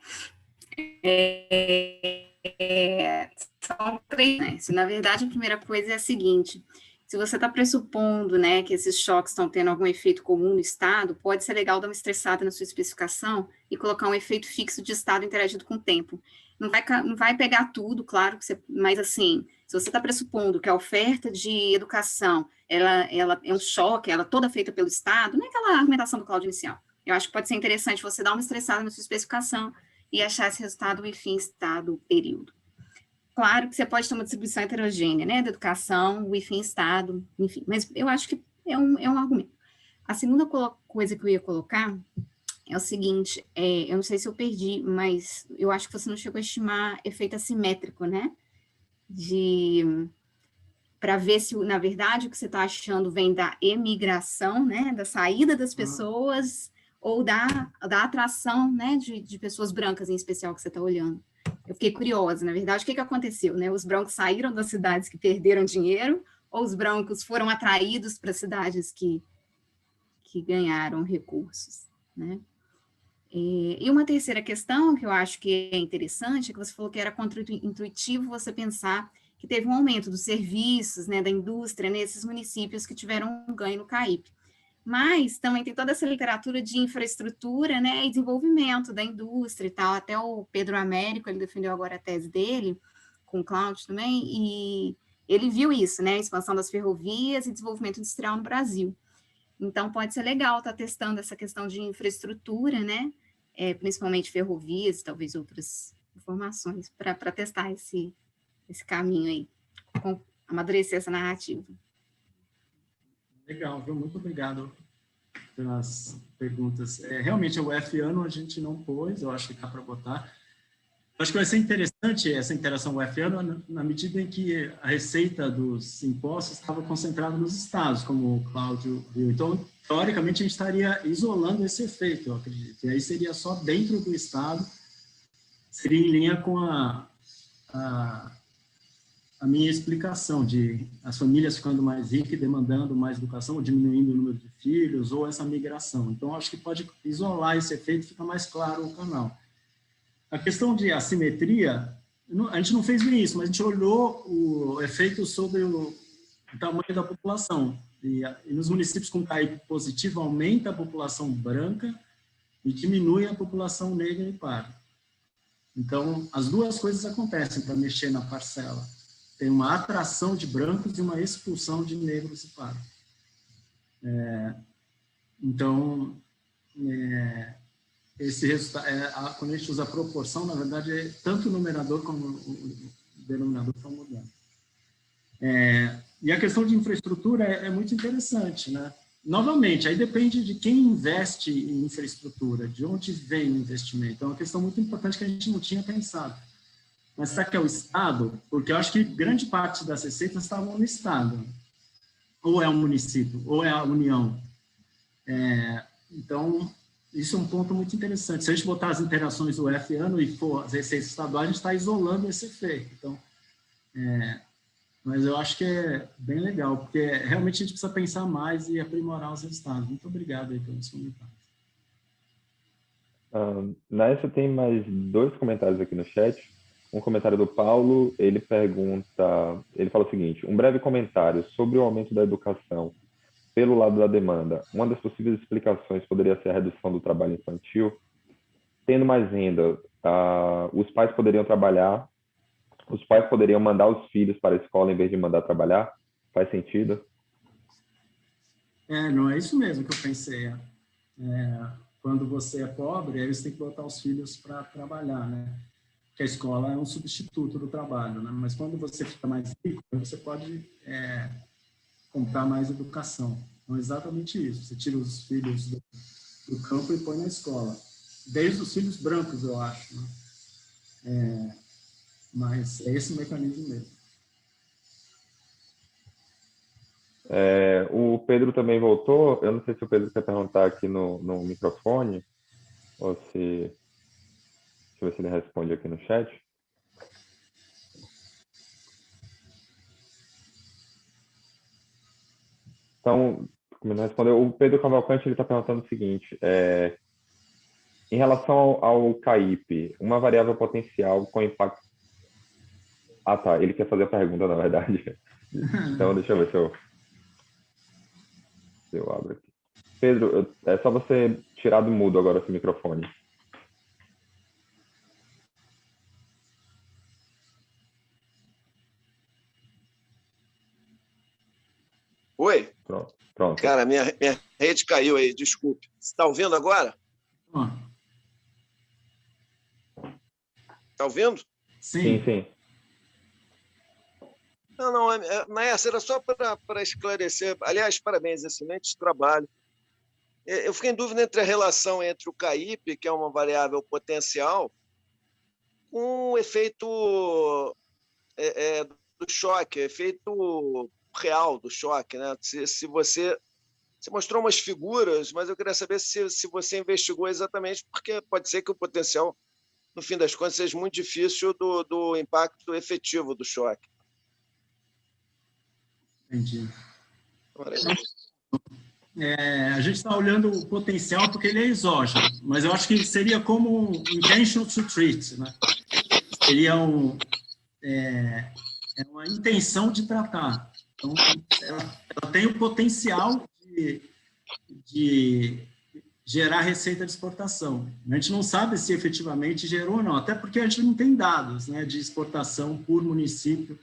São três, né? Na verdade, a primeira coisa é a seguinte: se você está pressupondo, né, que esses choques estão tendo algum efeito comum no estado, pode ser legal dar uma estressada na sua especificação e colocar um efeito fixo de estado interagido com o tempo. Não vai pegar tudo, claro, mas assim, se você está pressupondo que a oferta de educação ela é um choque, ela é toda feita pelo estado, não é aquela argumentação do Cláudio inicial. Eu acho que pode ser interessante você dar uma estressada na sua especificação e achar esse resultado enfim, estado, período. Claro que você pode ter uma distribuição heterogênea, né, da educação, o enfim, estado, enfim, mas eu acho que é um argumento. A segunda coisa que eu ia colocar é o seguinte, eu não sei se eu perdi, mas eu acho que você não chegou a estimar efeito assimétrico, né, para ver se, na verdade, o que você está achando vem da emigração, né, da saída das pessoas, ou da atração, né, de pessoas brancas, em especial, que você está olhando. Eu fiquei curiosa, na verdade, o que aconteceu, né? Os brancos saíram das cidades que perderam dinheiro, ou os brancos foram atraídos para cidades que ganharam recursos, né? E uma terceira questão que eu acho que é interessante, é que você falou que era contra-intuitivo você pensar que teve um aumento dos serviços, né, da indústria, nesses municípios que tiveram um ganho no CAIP. Mas também tem toda essa literatura de infraestrutura, né, e desenvolvimento da indústria e tal. Até o Pedro Américo, ele defendeu agora a tese dele, com o Cláudio também, e ele viu isso, né, a expansão das ferrovias e desenvolvimento industrial no Brasil. Então, pode ser legal estar testando essa questão de infraestrutura, né, principalmente ferrovias, talvez outras informações, para testar esse caminho aí, amadurecer essa narrativa. Legal, viu? Muito obrigado pelas perguntas. Realmente, o F-ano a gente não pôs, eu acho que dá para botar. Acho que vai ser interessante essa interação UF-ano na medida em que a receita dos impostos estava concentrada nos estados, como o Cláudio viu. Então, teoricamente, a gente estaria isolando esse efeito, eu acredito. E aí seria só dentro do estado, seria em linha com a minha explicação de as famílias ficando mais ricas e demandando mais educação, ou diminuindo o número de filhos, ou essa migração. Então, acho que pode isolar esse efeito, fica mais claro o canal. A questão de assimetria, a gente não fez bem isso, mas a gente olhou o efeito sobre o tamanho da população. E nos municípios com CAIP positivo, aumenta a população branca e diminui a população negra e parda. Então, as duas coisas acontecem para mexer na parcela. Tem uma atração de brancos e uma expulsão de negros e pardos. Então, esse resultado, quando a gente usa a proporção, na verdade, tanto o numerador como o denominador estão mudando. E a questão de infraestrutura é muito interessante, né? Novamente, aí depende de quem investe em infraestrutura, de onde vem o investimento. É uma questão muito importante que a gente não tinha pensado. Mas será que é o Estado? Porque eu acho que grande parte das receitas estavam no Estado. Ou é o município, ou é a União. Então, isso é um ponto muito interessante. Se a gente botar as interações do F-ano e for as receitas estaduais, a gente está isolando esse efeito. Então, mas eu acho que é bem legal, porque realmente a gente precisa pensar mais e aprimorar os resultados. Muito obrigado aí pelos comentários. Nessa tem mais 2 comentários aqui no chat. Um comentário do Paulo, ele fala o seguinte: um breve comentário sobre o aumento da educação pelo lado da demanda. Uma das possíveis explicações poderia ser a redução do trabalho infantil. Tendo mais renda, os pais poderiam trabalhar, os pais poderiam mandar os filhos para a escola em vez de mandar trabalhar? Faz sentido? Não é isso mesmo que eu pensei. Quando você é pobre, aí você tem que botar os filhos para trabalhar, né? Que a escola é um substituto do trabalho, né? Mas quando você fica mais rico, você pode comprar mais educação. Então, é exatamente isso. Você tira os filhos do campo e põe na escola. Desde os filhos brancos, eu acho, né? Mas é esse o mecanismo mesmo. O Pedro também voltou. Eu não sei se o Pedro quer perguntar aqui no microfone, ou se... Deixa eu ver se ele responde aqui no chat. Então, como ele não respondeu, o Pedro Cavalcante está perguntando o seguinte: em relação ao CAIP, uma variável potencial com impacto... Ah, tá. Ele quer fazer a pergunta, na verdade. Então, deixa eu ver se eu abro aqui. Pedro, é só você tirar do mudo agora esse microfone. Oi? Pronto. Cara, minha rede caiu aí, desculpe. Você está ouvindo agora? Está ouvindo? Sim. Não, Maestro, era só para esclarecer. Aliás, parabéns, excelente trabalho. Eu fiquei em dúvida entre a relação entre o CAIP, que é uma variável potencial, com o efeito do choque, efeito real do choque, né? Se você mostrou umas figuras, mas eu queria saber se você investigou exatamente, porque pode ser que o potencial, no fim das contas, seja muito difícil do impacto efetivo do choque. Entendi. a gente está olhando o potencial porque ele é exógeno, mas eu acho que seria como um intention to treat, né? Seria uma intenção de tratar. Então, ela tem o potencial de gerar receita de exportação. A gente não sabe se efetivamente gerou ou não, até porque a gente não tem dados, né, de exportação por município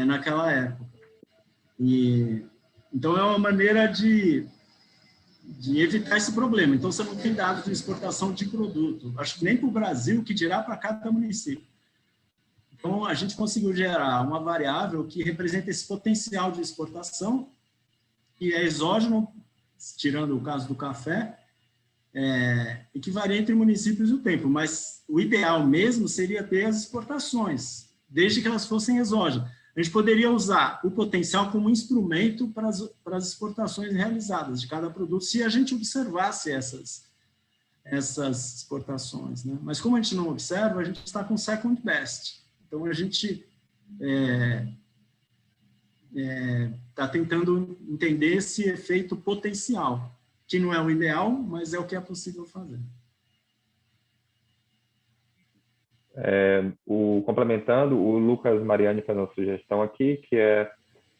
naquela época. Então, é uma maneira de evitar esse problema. Então, você não tem dados de exportação de produto. Acho que nem para o Brasil, que dirá para cada município. Então, a gente conseguiu gerar uma variável que representa esse potencial de exportação, que é exógeno, tirando o caso do café, e que varia entre municípios e o tempo. Mas o ideal mesmo seria ter as exportações, desde que elas fossem exógenas. A gente poderia usar o potencial como instrumento para as exportações realizadas de cada produto, se a gente observasse essas exportações, né? Mas como a gente não observa, a gente está com second best. Então, a gente está tentando entender esse efeito potencial, que não é o ideal, mas é o que é possível fazer. Complementando, o Lucas Mariani faz uma sugestão aqui, que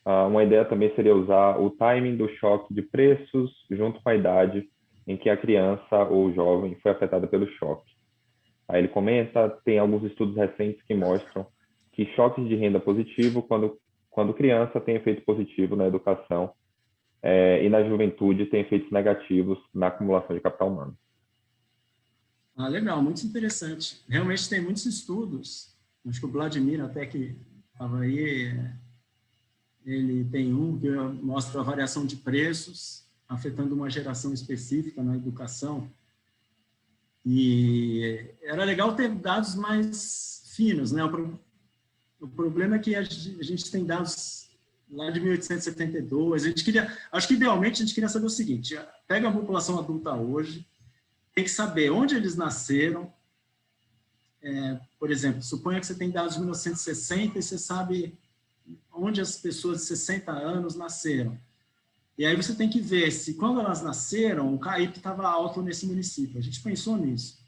uma ideia também seria usar o timing do choque de preços junto com a idade em que a criança ou jovem foi afetada pelo choque. Aí ele comenta, tem alguns estudos recentes que mostram que choques de renda positivo, quando criança, tem efeito positivo na educação, e na juventude tem efeitos negativos na acumulação de capital humano. Legal, muito interessante. Realmente tem muitos estudos. Acho que o Vladimir, até que estava aí, ele tem um que mostra a variação de preços afetando uma geração específica na educação. E era legal ter dados mais finos, né? O problema é que a gente tem dados lá de 1872. Acho que idealmente a gente queria saber o seguinte: pega a população adulta hoje, tem que saber onde eles nasceram. Por exemplo, suponha que você tem dados de 1960 e você sabe onde as pessoas de 60 anos nasceram. E aí você tem que ver se, quando elas nasceram, o CAIP estava alto nesse município. A gente pensou nisso.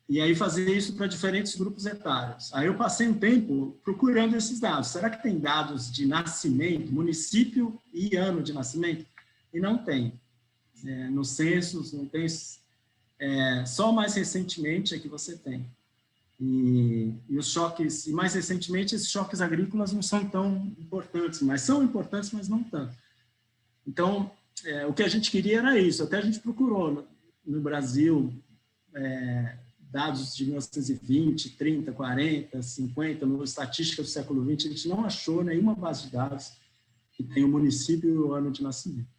E aí fazer isso para diferentes grupos etários. Aí eu passei um tempo procurando esses dados. Será que tem dados de nascimento, município e ano de nascimento? E não tem. No census não tem, só mais recentemente é que você tem. E os choques, e mais recentemente, esses choques agrícolas não são tão importantes, mas são importantes, mas não tanto. Então, o que a gente queria era isso, até a gente procurou no Brasil dados de 1920, 30, 40, 50, no estatística do século XX, a gente não achou nenhuma base de dados que tenha o município e o ano de nascimento.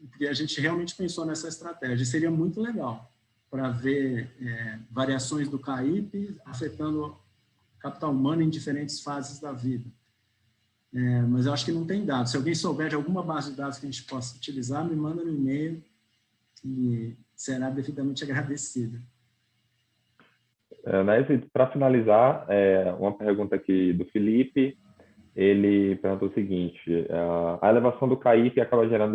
Porque a gente realmente pensou nessa estratégia. Seria muito legal para ver variações do CAIP afetando capital humano em diferentes fases da vida. Mas eu acho que não tem dados. Se alguém souber de alguma base de dados que a gente possa utilizar, me manda no e-mail e será devidamente agradecido. Para finalizar, uma pergunta aqui do Felipe. Ele perguntou o seguinte: a elevação do CAIP acaba gerando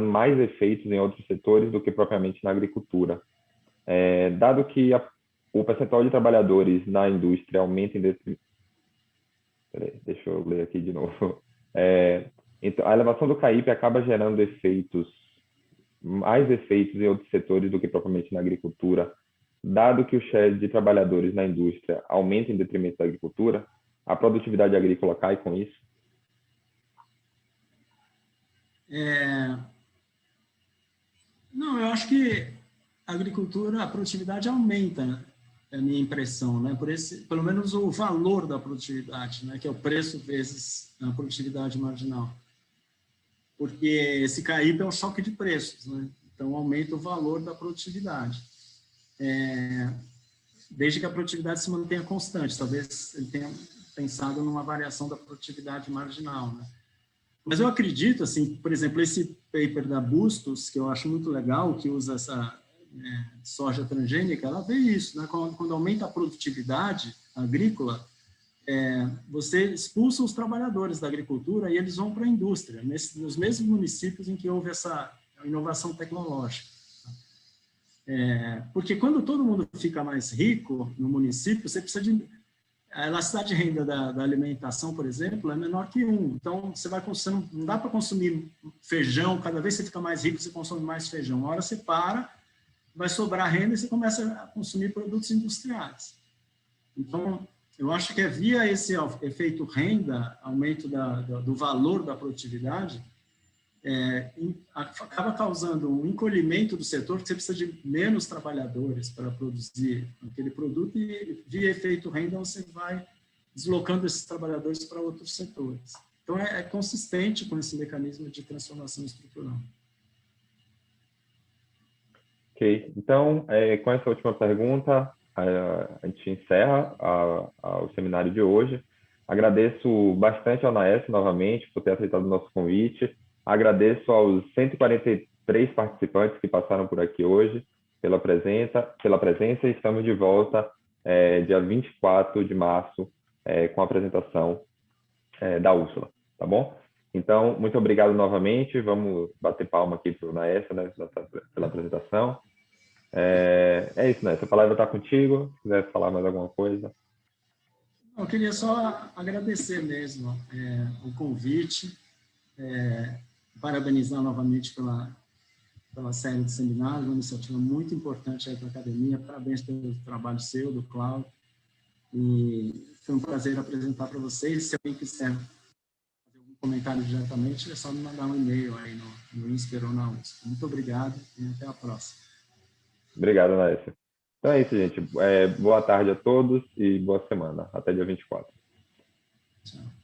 mais efeitos em outros setores do que propriamente na agricultura. Dado que o percentual de trabalhadores na indústria aumenta em detrimento... Deixa eu ler aqui de novo. Então, a elevação do CAIP acaba gerando mais efeitos em outros setores do que propriamente na agricultura. Dado que o share de trabalhadores na indústria aumenta em detrimento da agricultura, a produtividade agrícola cai com isso? Não, eu acho que a agricultura, a produtividade aumenta, né? É a minha impressão, né? Pelo menos o valor da produtividade, né? Que é o preço vezes a produtividade marginal. Porque esse CAIP é um choque de preços, né? Então aumenta o valor da produtividade. Desde que a produtividade se mantenha constante, talvez ele tenha pensado numa variação da produtividade marginal, né? Mas eu acredito, assim, por exemplo, esse paper da Bustos, que eu acho muito legal, que usa essa soja transgênica, ela vê isso, né? Quando aumenta a produtividade agrícola, você expulsa os trabalhadores da agricultura e eles vão para a indústria, nos mesmos municípios em que houve essa inovação tecnológica. Porque quando todo mundo fica mais rico no município, você precisa de... A elasticidade de renda da alimentação, por exemplo, é menor que 1. Então, você não dá para consumir feijão, cada vez que você fica mais rico, você consome mais feijão. Uma hora você para, vai sobrar renda e você começa a consumir produtos industriais. Então, eu acho que é via esse efeito renda, aumento do valor da produtividade, acaba causando um encolhimento do setor, que você precisa de menos trabalhadores para produzir aquele produto, e via efeito renda você vai deslocando esses trabalhadores para outros setores. Então, é consistente com esse mecanismo de transformação estrutural. Ok. Então, com essa última pergunta, a gente encerra o seminário de hoje. Agradeço bastante ao Naes novamente por ter aceitado o nosso convite. Agradeço aos 143 participantes que passaram por aqui hoje pela presença e estamos de volta dia 24 de março com a apresentação da Úrsula, tá bom? Então, muito obrigado novamente. Vamos bater palma aqui para o Naes, né, pela apresentação. É isso, né? Essa palavra está contigo. Se quiser falar mais alguma coisa. Eu queria só agradecer mesmo o convite, parabenizar novamente pela série de seminários, uma iniciativa muito importante aí para a academia. Parabéns pelo trabalho seu, do Cláudio. E foi um prazer apresentar para vocês. Se alguém quiser fazer algum comentário diretamente, é só me mandar um e-mail aí no INSPER ou na USP. Muito obrigado e até a próxima. Obrigado, Naécio. Então é isso, gente. Boa tarde a todos e boa semana. Até dia 24. Tchau.